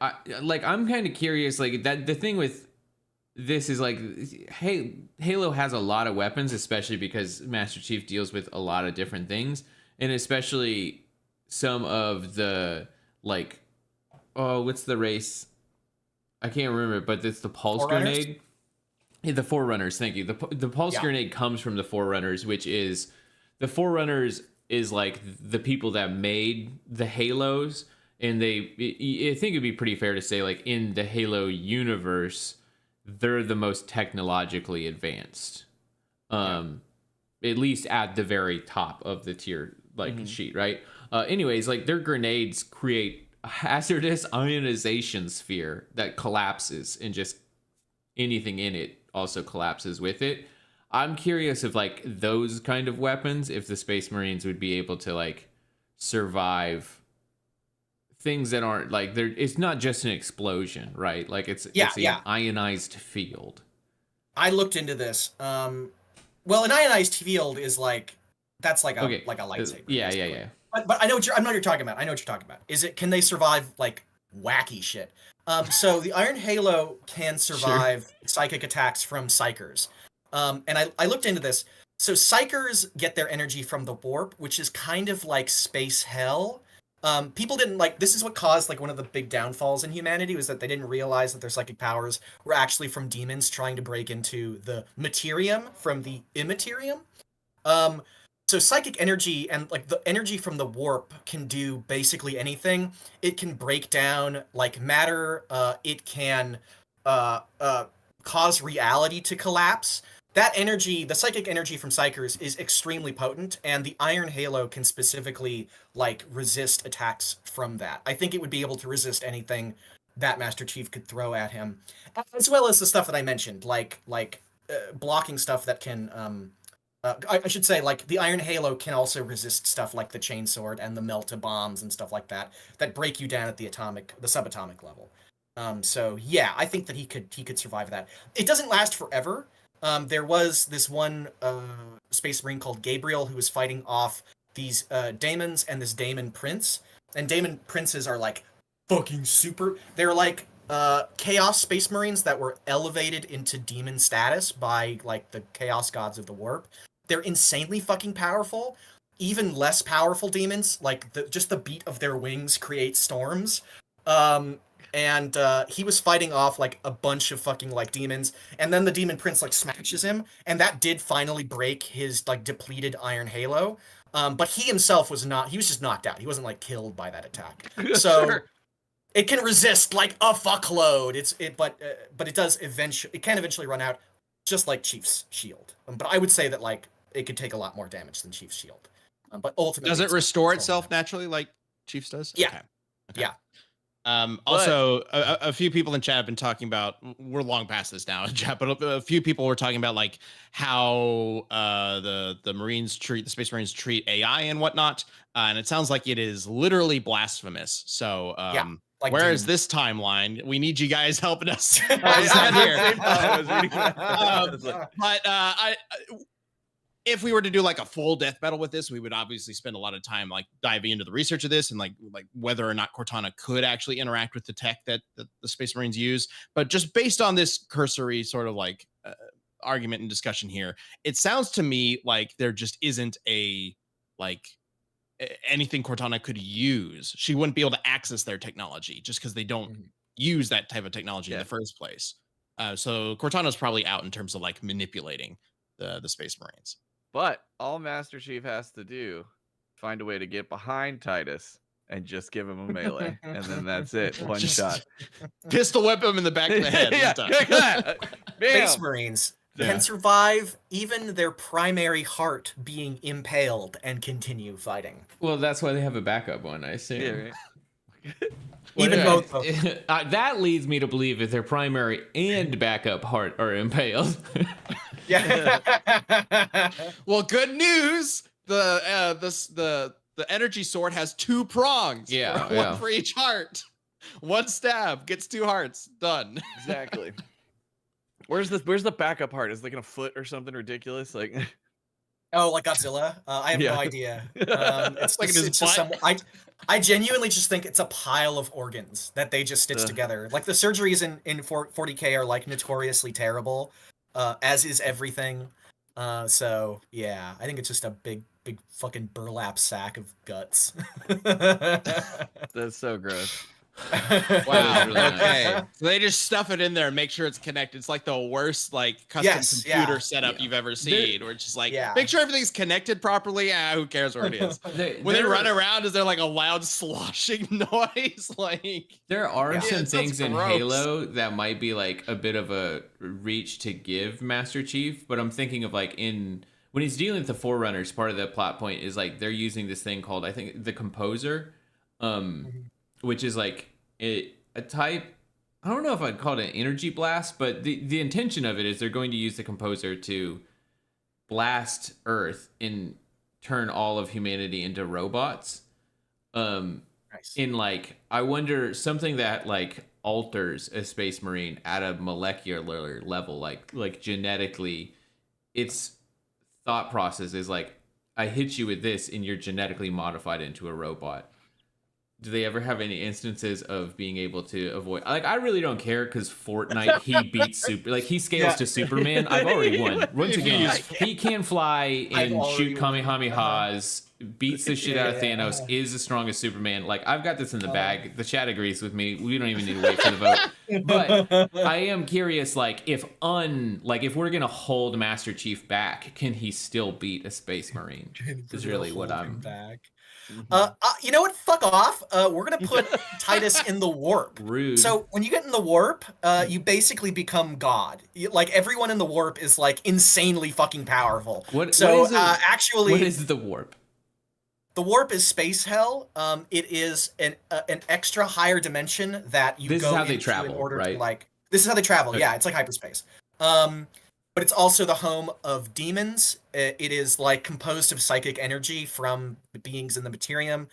C: I'm kind of curious, like that the thing with this is like, hey, Halo has a lot of weapons, especially because Master Chief deals with a lot of different things, and especially some of the like, oh, what's the race? I can't remember, but it's the pulse grenade. Yeah, the Forerunners. Thank you. The pulse grenade comes from the Forerunners, which is the Forerunners is like the people that made the Halos, and I think it'd be pretty fair to say, like in the Halo universe, they're the most technologically advanced, at least at the very top of the tier sheet, right? Anyways, like their grenades create a hazardous ionization sphere that collapses, and just anything in it also collapses with it. I'm curious if like those kind of weapons, if the Space Marines would be able to like survive things that aren't like there. It's not just an explosion, right? Like it's an ionized field.
D: I looked into this. Well, an ionized field is like that's like a lightsaber.
C: Yeah.
D: But I know what you're talking about. I know what you're talking about. Can they survive like wacky shit? So the Iron Halo can survive psychic attacks from Psychers. And I looked into this. So Psychers get their energy from the warp, which is kind of like space hell. People didn't this is what caused like one of the big downfalls in humanity, was that they didn't realize that their psychic powers were actually from demons trying to break into the materium from the immaterium. So psychic energy and like the energy from the warp can do basically anything. It can break down like matter. It can cause reality to collapse. That energy, the psychic energy from Psychers, is extremely potent, and the Iron Halo can specifically like resist attacks from that. I think it would be able to resist anything that Master Chief could throw at him, as well as the stuff that I mentioned, like blocking stuff that can. I should say, like the Iron Halo can also resist stuff like the Chainsword and the Melta bombs and stuff like that break you down at the subatomic level. So yeah, I think that he could survive that. It doesn't last forever. There was this one Space Marine called Gabriel who was fighting off these daemons and this daemon prince. And daemon princes are like fucking super. They're like chaos Space Marines that were elevated into demon status by like the chaos gods of the warp. They're insanely fucking powerful. Even less powerful demons, like just the beat of their wings creates storms. And he was fighting off like a bunch of fucking like demons, and then the demon prince like smashes him, and that did finally break his like depleted Iron Halo. But he himself was just knocked out. He wasn't like killed by that attack. So it can resist like a fuckload. But it does eventually. It can eventually run out, just like Chief's shield. But I would say that like it could take a lot more damage than Chief's shield. But ultimately,
A: does it restore itself naturally like Chief's does?
D: Yeah.
A: Okay.
D: Yeah.
A: Also, a few people in chat have been talking about, we're long past this now in chat, but a few people were talking about like how the Space Marines treat AI and whatnot, and it sounds like it is literally blasphemous. So
D: like
A: where is this timeline? We need you guys helping us. Here. But if we were to do like a full death battle with this, we would obviously spend a lot of time like diving into the research of this and like whether or not Cortana could actually interact with the tech that the Space Marines use. But just based on this cursory sort of like argument and discussion here, it sounds to me like there just isn't a like anything Cortana could use. She wouldn't be able to access their technology just because they don't use that type of technology in the first place. So Cortana's probably out in terms of like manipulating the Space Marines.
B: But all Master Chief has to do, find a way to get behind Titus and just give him a melee, and then that's it. One shot.
A: Pistol whip him in the back of the head.
B: Yeah.
D: Space Marines can survive even their primary heart being impaled and continue fighting.
C: Well, that's why they have a backup one, I assume.
B: Yeah, right.
D: Even both.
C: That leads me to believe that their primary and backup heart are impaled.
D: Yeah.
A: Well, good news. The energy sword has 2 prongs.
C: Yeah,
A: one for each heart. 1 stab gets 2 hearts. Done.
B: Exactly. Where's the backup heart? Is it like in a foot or something ridiculous? Like,
D: oh, like Godzilla? I have no idea. It's
A: like
D: just, it's just some. I genuinely just think it's a pile of organs that they just stitch together. Like the surgeries in 40K are like notoriously terrible, as is everything. So yeah, I think it's just a big fucking burlap sack of guts.
B: that's so gross.
A: Wow.
C: Really
A: Okay.
C: nice.
A: So they just stuff it in there and make sure it's connected. It's like the worst like custom computer setup you've ever seen. Where it's just like make sure everything's connected properly. Who cares where it is? When they run around, is there like a loud sloshing noise? Like
C: there are some things in
A: gross.
C: Halo that might be like a bit of a reach to give Master Chief, but I'm thinking of like when he's dealing with the Forerunners, part of the plot point is like they're using this thing called, I think, the Composer, which is like a type, I don't know if I'd call it an energy blast, but the intention of it is they're going to use the Composer to blast Earth and turn all of humanity into robots.
D: Nice.
C: In like, I wonder, something that like alters a Space Marine at a molecular level, like genetically, its thought process is like, I hit you with this and you're genetically modified into a robot. Do they ever have any instances of being able to avoid? Like, I really don't care because Fortnite, he beats he scales to Superman. I've already won. Once again, he can fly and shoot Kamehamehas, beats the shit out of Thanos, is the strongest Superman. Like, I've got this in the bag. The chat agrees with me. We don't even need to wait for the vote. But I am curious, like, if we're gonna hold Master Chief back, can he still beat a Space Marine? Is really what I'm
D: back. You know what? Fuck off. We're gonna put Titus in the warp.
C: Rude.
D: So when you get in the warp, you basically become God. Like everyone in the warp is like insanely fucking powerful. Actually,
C: what is the warp?
D: The warp is space hell. It is an extra higher dimension that you
C: this
D: go
C: is how they
D: into
C: travel,
D: in order
C: right?
D: to like. This is how they travel.
C: Okay.
D: Yeah, it's like hyperspace. But it's also the home of demons. It is like composed of psychic energy from the beings in the Materium.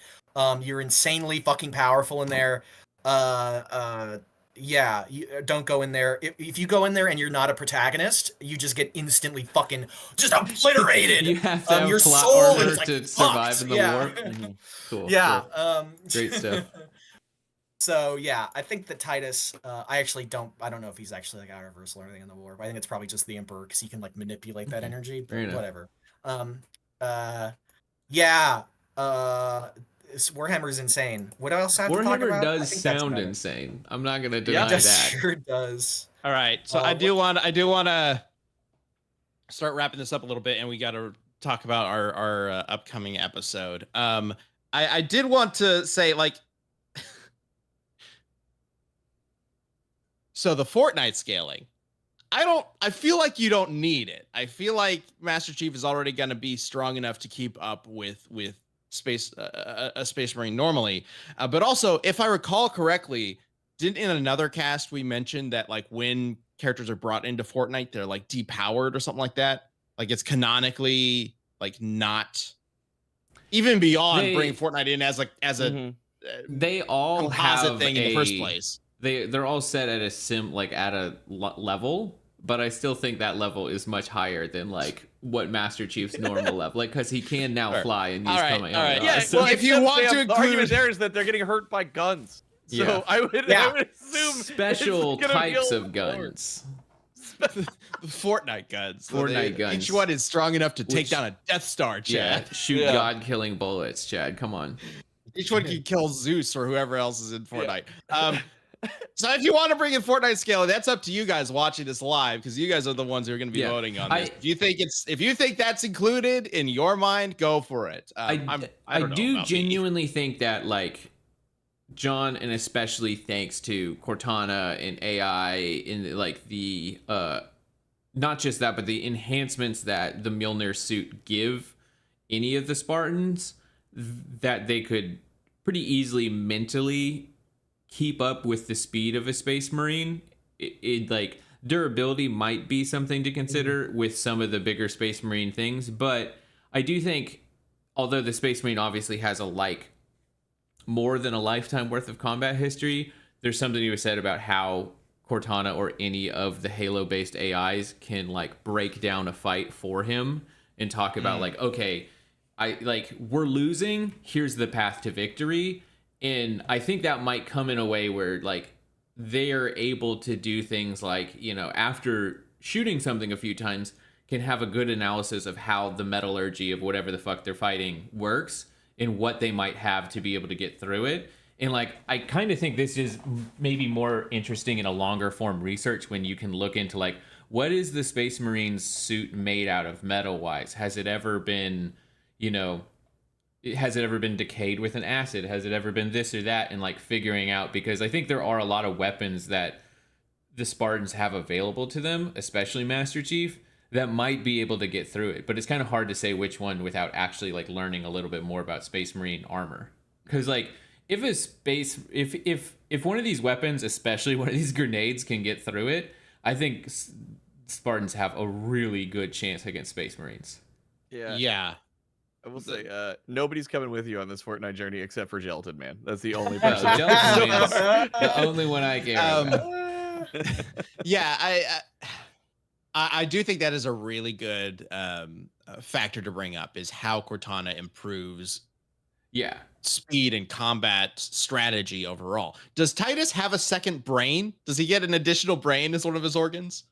D: You're insanely fucking powerful in there. Yeah, you don't go in there. If you go in there and you're not a protagonist, you just get instantly fucking just obliterated.
C: You have to have
D: your
C: plot
D: soul
C: armor
D: is, like,
C: to survive in the
D: fucked.
C: warp. Cool.
D: Yeah.
C: Cool. Great stuff.
D: So yeah, I think that Titus, I don't know if he's actually like out of reversal or anything in the warp. I think it's probably just the Emperor because he can like manipulate that energy. But
C: Fair
D: whatever. Yeah. Warhammer's insane. What else have to talk
C: Warhammer
D: about?
C: does sound insane. I'm not gonna deny
D: Yeah,
C: that.
D: sure does.
A: All right, so I do want to start wrapping this up a little bit, and we got to talk about our upcoming episode. I did want to say, like, so the Fortnite scaling, I feel like you don't need it. I feel like Master Chief is already going to be strong enough to keep up with space a Space Marine normally. But also, if I recall correctly, didn't in another cast we mentioned that like when characters are brought into Fortnite, they're like depowered or something like that? Like it's canonically like not even beyond bringing Fortnite in as a
C: they all
A: composite
C: have
A: thing in the first place.
C: They're all set at a at a level, but I still think that level is much higher than like what Master Chief's normal level, like because he can now fly and use Kamehameha.
B: Yeah,
C: So
B: well,
A: if you want to
B: the
A: include-
B: argument there is that they're getting hurt by guns. So
C: Yeah.
B: I would assume
C: special
B: it's gonna
C: types
B: go
C: of guns.
A: The Fortnite guns.
C: Fortnite guns.
A: Each one is strong enough to take
C: Which-
A: down a Death Star,
C: Yeah,
A: Chad.
C: shoot
B: Yeah.
C: God-killing bullets, Chad. Come on.
A: Each one can kill Zeus or whoever else is in Fortnite. So if you want to bring in Fortnite scaling, that's up to you guys watching this live, because you guys are the ones who are going to be
C: Yeah.
A: voting on this. If you think that's included in your mind, go for it.
C: I
A: don't know
C: do
A: about me.
C: genuinely think that like John, and especially thanks to Cortana and AI in like the not just that, but the enhancements that the Mjolnir suit give any of the Spartans, that they could pretty easily mentally keep up with the speed of a Space Marine. It like durability might be something to consider with some of the bigger Space Marine things, but I do think, although the Space Marine obviously has a like more than a lifetime worth of combat history, there's something you said about how Cortana or any of the Halo-based AIs can like break down a fight for him and talk about like, okay, we're losing, here's the path to victory. And I think that might come in a way where like they are able to do things like, you know, after shooting something a few times, can have a good analysis of how the metallurgy of whatever the fuck they're fighting works and what they might have to be able to get through it. And like, I kind of think this is maybe more interesting in a longer form research when you can look into like, what is the Space Marine's suit made out of metal wise? Has it ever been, you know, has it ever been decayed with an acid? Has it ever been this or that? And like figuring out, because I think there are a lot of weapons that the Spartans have available to them, especially Master Chief, that might be able to get through it. But it's kind of hard to say which one without actually like learning a little bit more about Space Marine armor. Because like if one of these weapons, especially one of these grenades, can get through it, I think Spartans have a really good chance against Space Marines.
A: Yeah.
B: I will say, nobody's coming with you on this Fortnite journey except for Gelatin Man. That's the only
C: No,
B: person.
C: Gelatin Man's the only one I care about.
A: Yeah, I do think that is a really good factor to bring up, is how Cortana improves
C: Yeah.
A: speed and combat strategy overall. Does Titus have a second brain? Does he get an additional brain as one of his organs?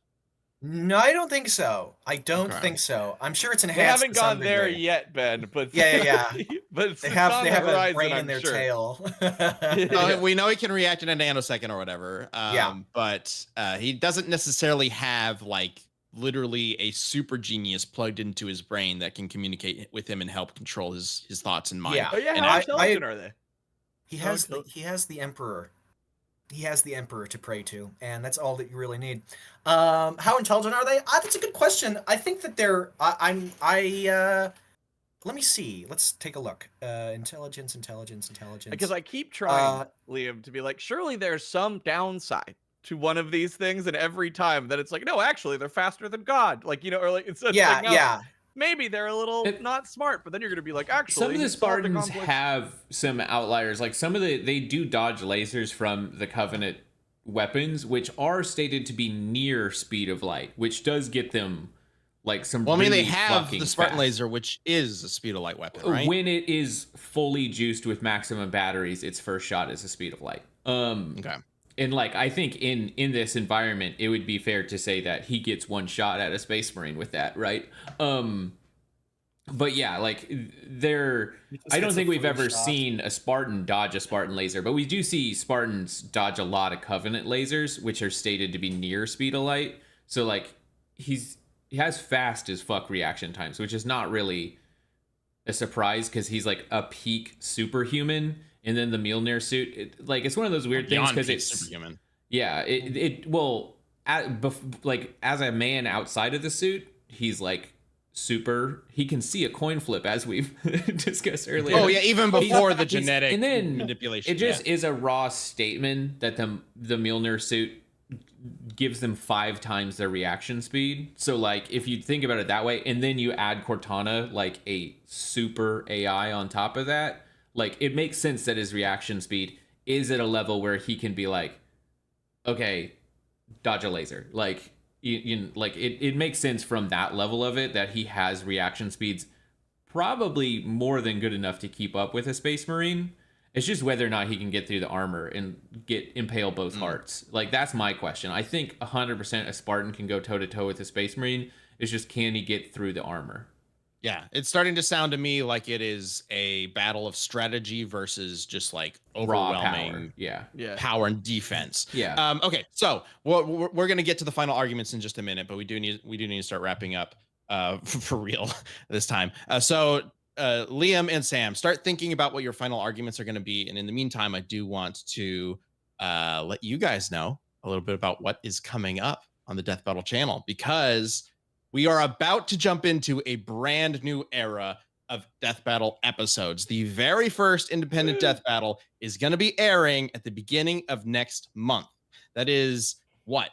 D: No, I don't think so. I don't
A: Okay.
D: think so. I'm sure it's
B: They
D: enhanced.
B: haven't
D: to some
B: gone there
D: degree.
B: yet, Ben. But
D: Yeah.
B: but
D: They
B: it's
D: have
B: on
D: they
B: the
D: have a
B: horizon,
D: brain in
B: I'm
D: their
B: sure.
D: tail.
A: We know he can react in a nanosecond or whatever.
D: Yeah.
A: But he doesn't necessarily have like literally a super genius plugged into his brain that can communicate with him and help control his thoughts and mind.
D: Yeah.
B: Oh yeah,
A: And
B: how
D: I-
B: intelligent are they?
D: He has
B: Oh,
D: he has the emperor. He has the emperor to pray to, and that's all that you really need. How intelligent are they? That's a good question. I think that they're. Let me see. Let's take a look. Intelligence.
B: Because I keep trying, Liam, to be like, surely there's some downside to one of these things, and every time that it's like, no, actually, they're faster than God. Like, you know, or like it's like, no,
D: yeah.
B: maybe they're a little not smart, but then you're gonna be like, actually,
C: Some of the
B: he solved
C: Spartans
B: complex-
C: have some outliers. Like they do dodge lasers from the Covenant weapons, which are stated to be near speed of light, which does get them like some.
A: Well, I mean,
C: really
A: they have
C: fucking
A: the Spartan
C: fast.
A: laser, which is a speed of light weapon, right?
C: When it is fully juiced with maximum batteries, its first shot is the speed of light.
A: Okay.
C: And like I think in this environment, it would be fair to say that he gets one shot at a Space Marine with that, right? But yeah, like I don't think we've ever seen a Spartan dodge a Spartan laser, but we do see Spartans dodge a lot of Covenant lasers, which are stated to be near speed of light. So like he has fast as fuck reaction times, which is not really a surprise because he's like a peak superhuman. And then the Mjolnir suit, it's one of those weird things because it's
A: superhuman.
C: Yeah, like as a man outside of the suit, he's like super. He can see a coin flip, as we've discussed earlier.
A: Oh yeah, even before the
C: He's-
A: genetic
C: and then
A: manipulation.
C: it just is a raw statement that the Mjolnir suit gives them 5 times their reaction speed. So like if you think about it that way, and then you add Cortana, like a super AI on top of that, like it makes sense that his reaction speed is at a level where he can be like, okay, dodge a laser. Like like it makes sense from that level of it that he has reaction speeds probably more than good enough to keep up with a Space Marine. It's just whether or not he can get through the armor and impale both hearts. Like, that's my question. I think 100% a Spartan can go toe to toe with a Space Marine. It's just, can he get through the armor?
A: Yeah, it's starting to sound to me like it is a battle of strategy versus just like overwhelming power and defense.
C: Yeah.
A: Okay, so we're going to get to the final arguments in just a minute, but we do need to start wrapping up for real this time. So Liam and Sam, start thinking about what your final arguments are going to be, and in the meantime, I do want to let you guys know a little bit about what is coming up on the Death Battle channel, because we are about to jump into a brand new era of Death Battle episodes. The very first independent Death Battle is going to be airing at the beginning of next month. That is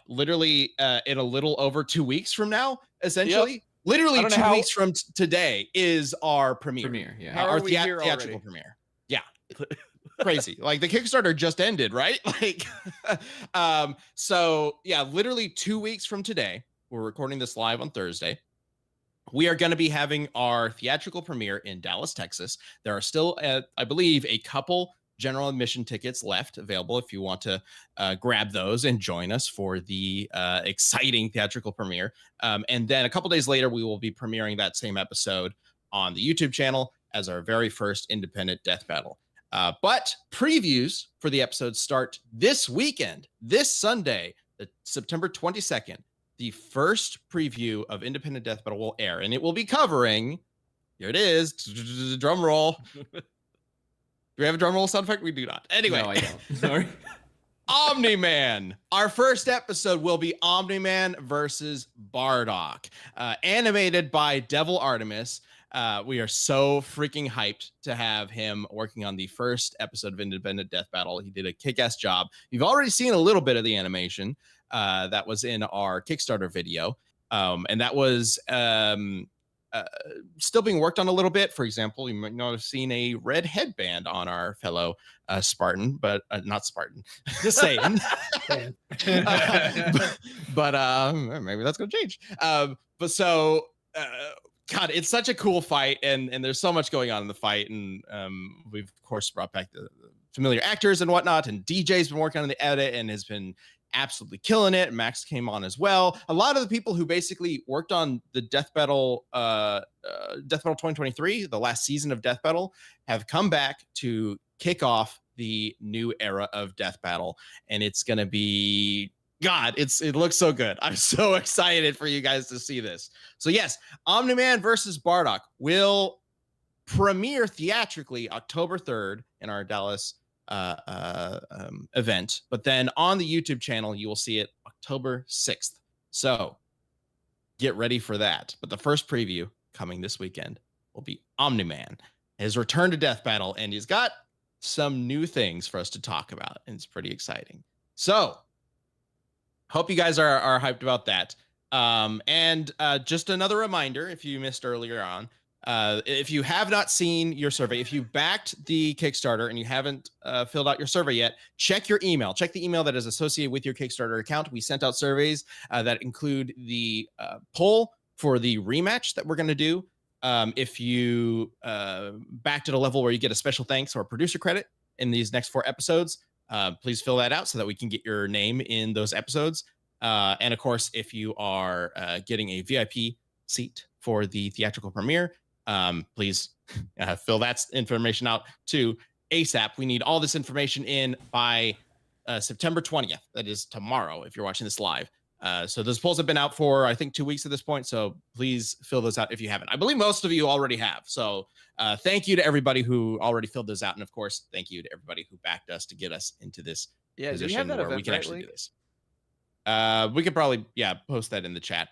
A: literally in a little over 2 weeks from now, essentially. Yep. Literally 2 weeks from today is our premiere.
B: Our
A: theatrical premiere. Yeah. Crazy. Like, the Kickstarter just ended, right? Like, so yeah, literally 2 weeks from today. We're recording this live on Thursday. We are going to be having our theatrical premiere in Dallas, Texas. There are still, I believe, a couple general admission tickets left available if you want to grab those and join us for the exciting theatrical premiere. And then a couple days later, we will be premiering that same episode on the YouTube channel as our very first independent Death Battle. But previews for the episodes start this weekend, this Sunday, September 22nd. The first preview of Independent Death Battle will air, and it will be covering, here it is, drum roll. Do we have a drum roll sound effect? We do not. Anyway.
C: No, I don't. Sorry.
A: Omni-Man. Our first episode will be Omni-Man versus Bardock, animated by Devil Artemis. We are so freaking hyped to have him working on the first episode of Independent Death Battle. He did a kick-ass job. You've already seen a little bit of the animation. That was in our Kickstarter video. And that was still being worked on a little bit. For example, you might not have seen a red headband on our fellow Spartan, but not Spartan, just saying. but maybe that's going to change. But so, God, it's such a cool fight, and there's so much going on in the fight. And we've, of course, brought back the familiar actors and whatnot. And DJ's been working on the edit and has been absolutely killing it. Max came on as well. A lot of the people who basically worked on the Death Battle 2023, the last season of Death Battle, have come back to kick off the new era of Death Battle, and it's gonna be, God, it looks so good. I'm so excited for you guys to see this. So yes, Omni-Man versus Bardock will premiere theatrically October 3rd in our Dallas event, but then on the YouTube channel you will see it October 6th. So get ready for that. But the first preview coming this weekend will be Omni-Man, his return to Death Battle, and he's got some new things for us to talk about, and it's pretty exciting. So hope you guys are hyped about that. And just another reminder, if you missed earlier on, if you have not seen your survey, if you backed the Kickstarter and you haven't filled out your survey yet, check your email. Check the email that is associated with your Kickstarter account. We sent out surveys that include the poll for the rematch that we're going to do. If you backed at a level where you get a special thanks or producer credit in these next 4 episodes, please fill that out so that we can get your name in those episodes. And of course, if you are getting a VIP seat for the theatrical premiere, please fill that information out too ASAP. We need all this information in by September 20th. That is tomorrow if you're watching this live. So those polls have been out for, I think, 2 weeks at this point. So please fill those out if you haven't. I believe most of you already have. So thank you to everybody who already filled those out. And of course, thank you to everybody who backed us to get us into this position where we can actually do this. We could probably, post that in the chat.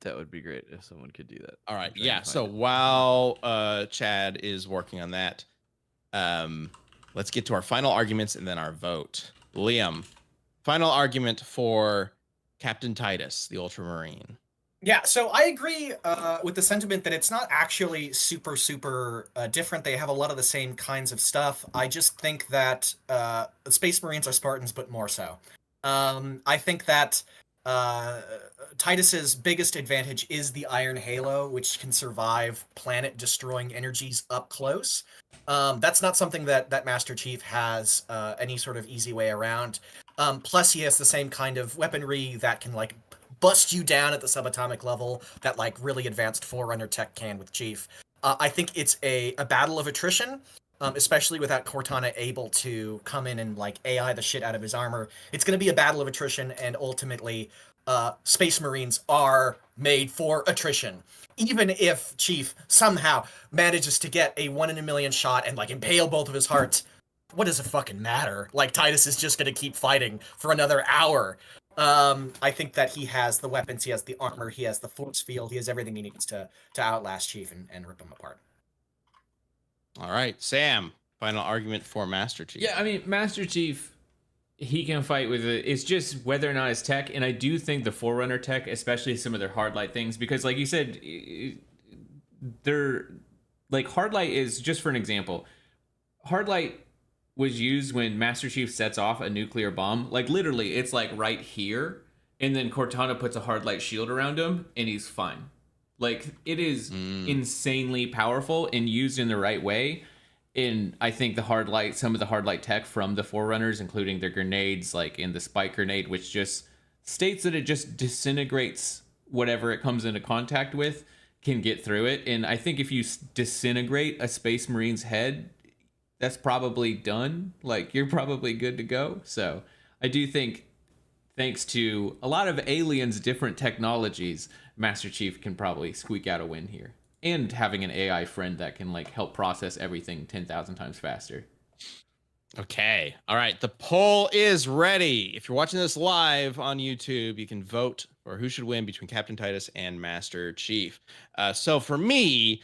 B: That would be great if someone could do that.
A: All right. Yeah. So while Chad is working on that, let's get to our final arguments and then our vote. Liam, final argument for Captain Titus, the Ultramarine.
D: Yeah, so I agree with the sentiment that it's not actually super different. They have a lot of the same kinds of stuff. I just think that Space Marines are Spartans, but more so. I think that Titus's biggest advantage is the Iron Halo, which can survive planet-destroying energies up close. That's not something that Master Chief has any sort of easy way around. Plus, he has the same kind of weaponry that can like bust you down at the subatomic level that like really advanced Forerunner tech can with Chief. I think it's a battle of attrition. Especially without Cortana able to come in and like AI the shit out of his armor, it's going to be a battle of attrition, and ultimately, Space Marines are made for attrition. Even if Chief somehow manages to get a 1 in a million shot and like impale both of his hearts, what does it fucking matter? Like Titus is just going to keep fighting for another hour. I think that he has the weapons, he has the armor, he has the force field, he has everything he needs to outlast Chief and rip him apart.
A: All right, Sam, final argument for Master Chief.
C: Yeah, I mean, Master Chief, he can fight with it. It's just whether or not his tech, and I do think the Forerunner tech, especially some of their hard light things, because like you said, they're like hard light is just for an example. Hard light was used when Master Chief sets off a nuclear bomb. Like literally, it's like right here, and then Cortana puts a hard light shield around him, and he's fine. Like, it is insanely powerful and used in the right way. And I think some of the hard light tech from the Forerunners, including their grenades, like in the spike grenade, which just states that it just disintegrates whatever it comes into contact with, can get through it. And I think if you disintegrate a Space Marine's head, that's probably done. Like, you're probably good to go. So I do think, thanks to a lot of aliens' different technologies, Master Chief can probably squeak out a win here. And having an AI friend that can like help process everything 10,000 times faster.
A: Okay. All right. The poll is ready. If you're watching this live on YouTube, you can vote for who should win between Captain Titus and Master Chief. So for me,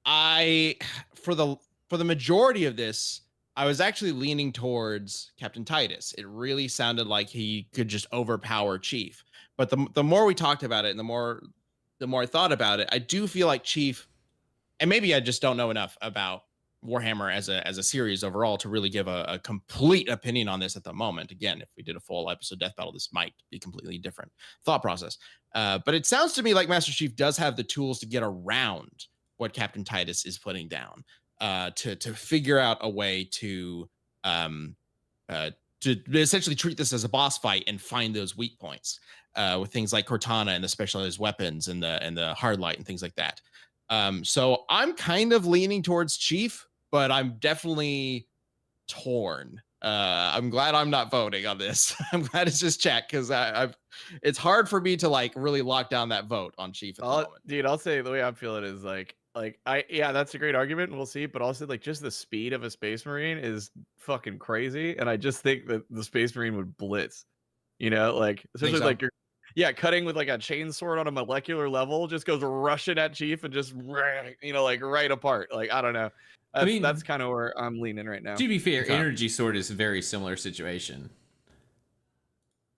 A: for the majority of this, I was actually leaning towards Captain Titus. It really sounded like he could just overpower Chief. But the more we talked about it and the more I thought about it, I do feel like Chief, and maybe I just don't know enough about Warhammer as a series overall to really give a complete opinion on this at the moment. Again, if we did a full episode Death Battle, this might be completely different thought process. But it sounds to me like Master Chief does have the tools to get around what Captain Titus is putting down, to figure out a way to essentially treat this as a boss fight and find those weak points with things like Cortana and the specialized weapons and the hard light and things like that. So I'm kind of leaning towards Chief, but I'm definitely torn. I'm glad I'm not voting on this. I'm glad it's just chat because it's hard for me to like really lock down that vote on Chief at the moment.
B: Dude, I'll say the way I'm feeling is that's a great argument. We'll see, but also like just the speed of a Space Marine is fucking crazy, and I just think that the Space Marine would blitz. You know, like especially like you're cutting with like a chainsword on a molecular level, just goes rushing at Chief and just like right apart. Like I don't know. That's kind of where I'm leaning right now.
C: To be fair, Energy Sword is a very similar situation.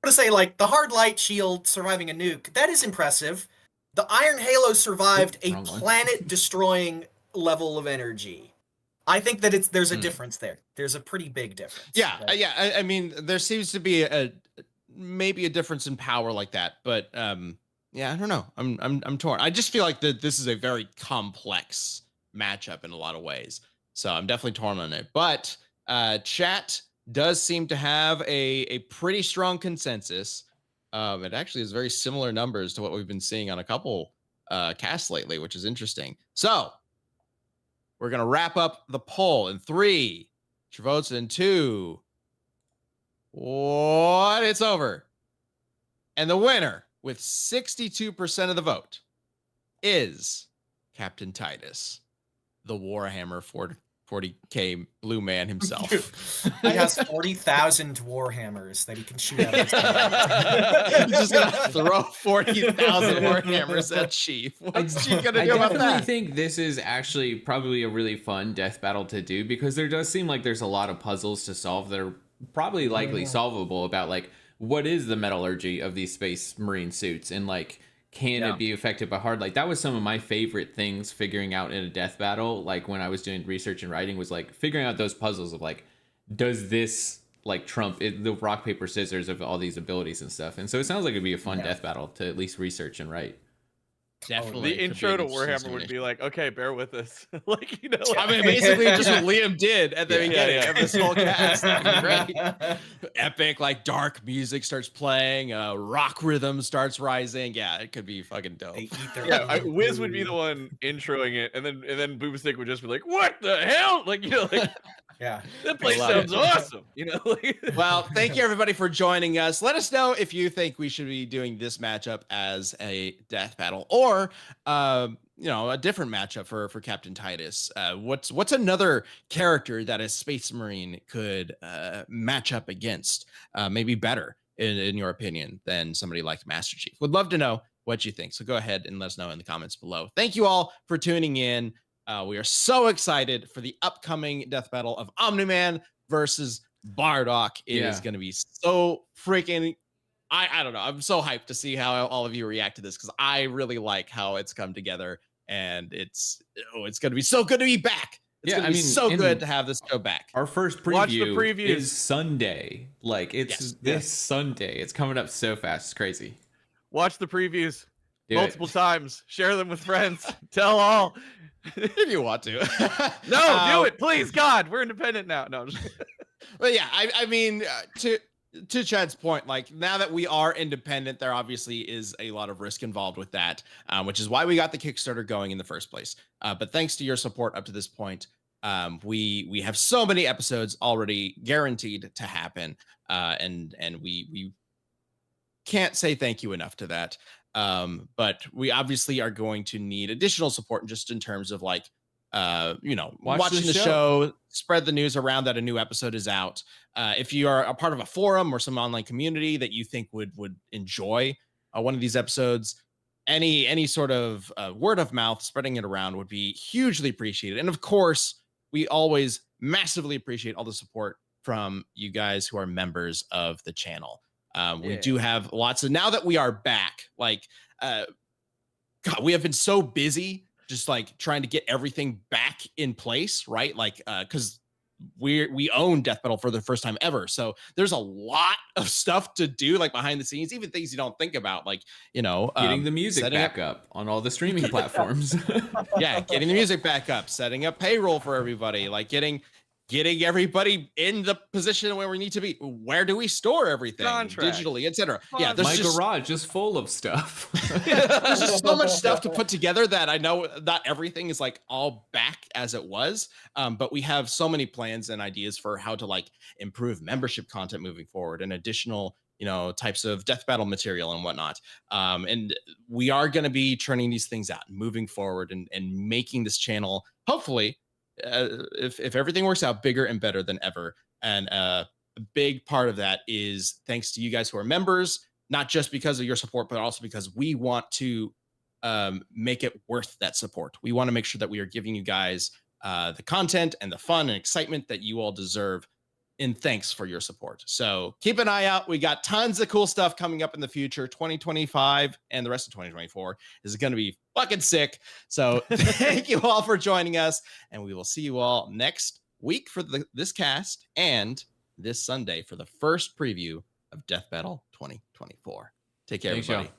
D: I'm gonna say like the hard light shield surviving a nuke, that is impressive. The Iron Halo survived a planet-destroying level of energy. I think that there's a difference there. There's a pretty big difference.
A: Yeah, right? I mean, there seems to be maybe a difference in power like that, but yeah, I don't know. I'm torn. I just feel like that this is a very complex matchup in a lot of ways, so I'm definitely torn on it. But chat does seem to have a pretty strong consensus. It actually is very similar numbers to what we've been seeing on a couple casts lately, which is interesting. So we're going to wrap up the poll in 3. Your votes in 2. What? It's over. And the winner with 62% of the vote is Captain Titus, the Warhammer 40K blue man himself.
D: He has 40,000 Warhammers that he can shoot out of his
A: He's just going to throw 40,000 Warhammers at Chief. What's Chief going to do about that?
C: I think this is actually probably a really fun death battle to do because there does seem like there's a lot of puzzles to solve that are probably likely solvable about like what is the metallurgy of these Space Marine suits and like can it be affected by hard light? That was some of my favorite things figuring out in a death battle. Like when I was doing research and writing was like figuring out those puzzles of like, does this like trump the rock paper scissors of all these abilities and stuff. And so it sounds like it'd be a fun death battle to at least research and write.
A: Definitely.
B: The intro to Warhammer would be like, okay, bear with us. Like, you know, like,
A: I mean, basically just what Liam did at the beginning of this whole cast. Great. Epic, like dark music starts playing, rock rhythm starts rising. Yeah, it could be fucking dope.
B: Wiz would be the one introing it, and then Boomstick would just be like, "What the hell?" Like, you know, like,
D: Yeah,
B: that place sounds awesome. You know. Like,
A: well, thank you everybody for joining us. Let us know if you think we should be doing this matchup as a death battle, or a different matchup for Captain Titus. What's another character that a Space Marine could match up against? Maybe better in your opinion than somebody like Master Chief. Would love to know what you think. So go ahead and let us know in the comments below. Thank you all for tuning in. We are so excited for the upcoming death battle of Omni-Man versus Bardock. It is going to be so freaking, I don't know. I'm so hyped to see how all of you react to this, because I really like how it's come together, and it's going to be so good to be back. It's going to be so good to have this show back.
C: Our first preview is Sunday. Like, it's this Sunday. It's coming up so fast. It's crazy.
B: Watch the previews multiple times. Share them with friends. Tell all.
A: If you want to.
B: No, do it, please. God, we're independent now. No.
A: But yeah, I mean, to Chad's point, like, now that we are independent, there obviously is a lot of risk involved with that, which is why we got the Kickstarter going in the first place. But thanks to your support up to this point, we have so many episodes already guaranteed to happen, and we can't say thank you enough to that. But we obviously are going to need additional support just in terms of, like, watching the show, spread the news around that a new episode is out. If you are a part of a forum or some online community that you think would enjoy one of these episodes, any sort of word of mouth, spreading it around would be hugely appreciated. And of course, we always massively appreciate all the support from you guys who are members of the channel. We do have lots of, now that we are back, like, God, we have been so busy just like trying to get everything back in place, right? Like, because we own Death Battle for the first time ever, so there's a lot of stuff to do, like behind the scenes, even things you don't think about, like,
C: getting the music back up on all the streaming platforms.
A: Yeah, getting the music back up, setting up payroll for everybody, like getting everybody in the position where we need to be. Where do we store everything digitally, etc. Yeah,
C: my garage is full of stuff.
A: There's just so much stuff to put together that I know not everything is like all back as it was, but we have so many plans and ideas for how to, like, improve membership content moving forward, and additional types of death battle material and whatnot. And we are going to be churning these things out moving forward, and making this channel, hopefully, if everything works out, bigger and better than ever. And a big part of that is thanks to you guys who are members, not just because of your support, but also because we want to make it worth that support. We want to make sure that we are giving you guys the content and the fun and excitement that you all deserve, in thanks for your support. So keep an eye out. We got tons of cool stuff coming up in the future. 2025 and the rest of 2024 is going to be fucking sick. So thank you all for joining us, and we will see you all next week for this cast, and this Sunday for the first preview of Death Battle 2024. Take care, everybody.
C: Y'all.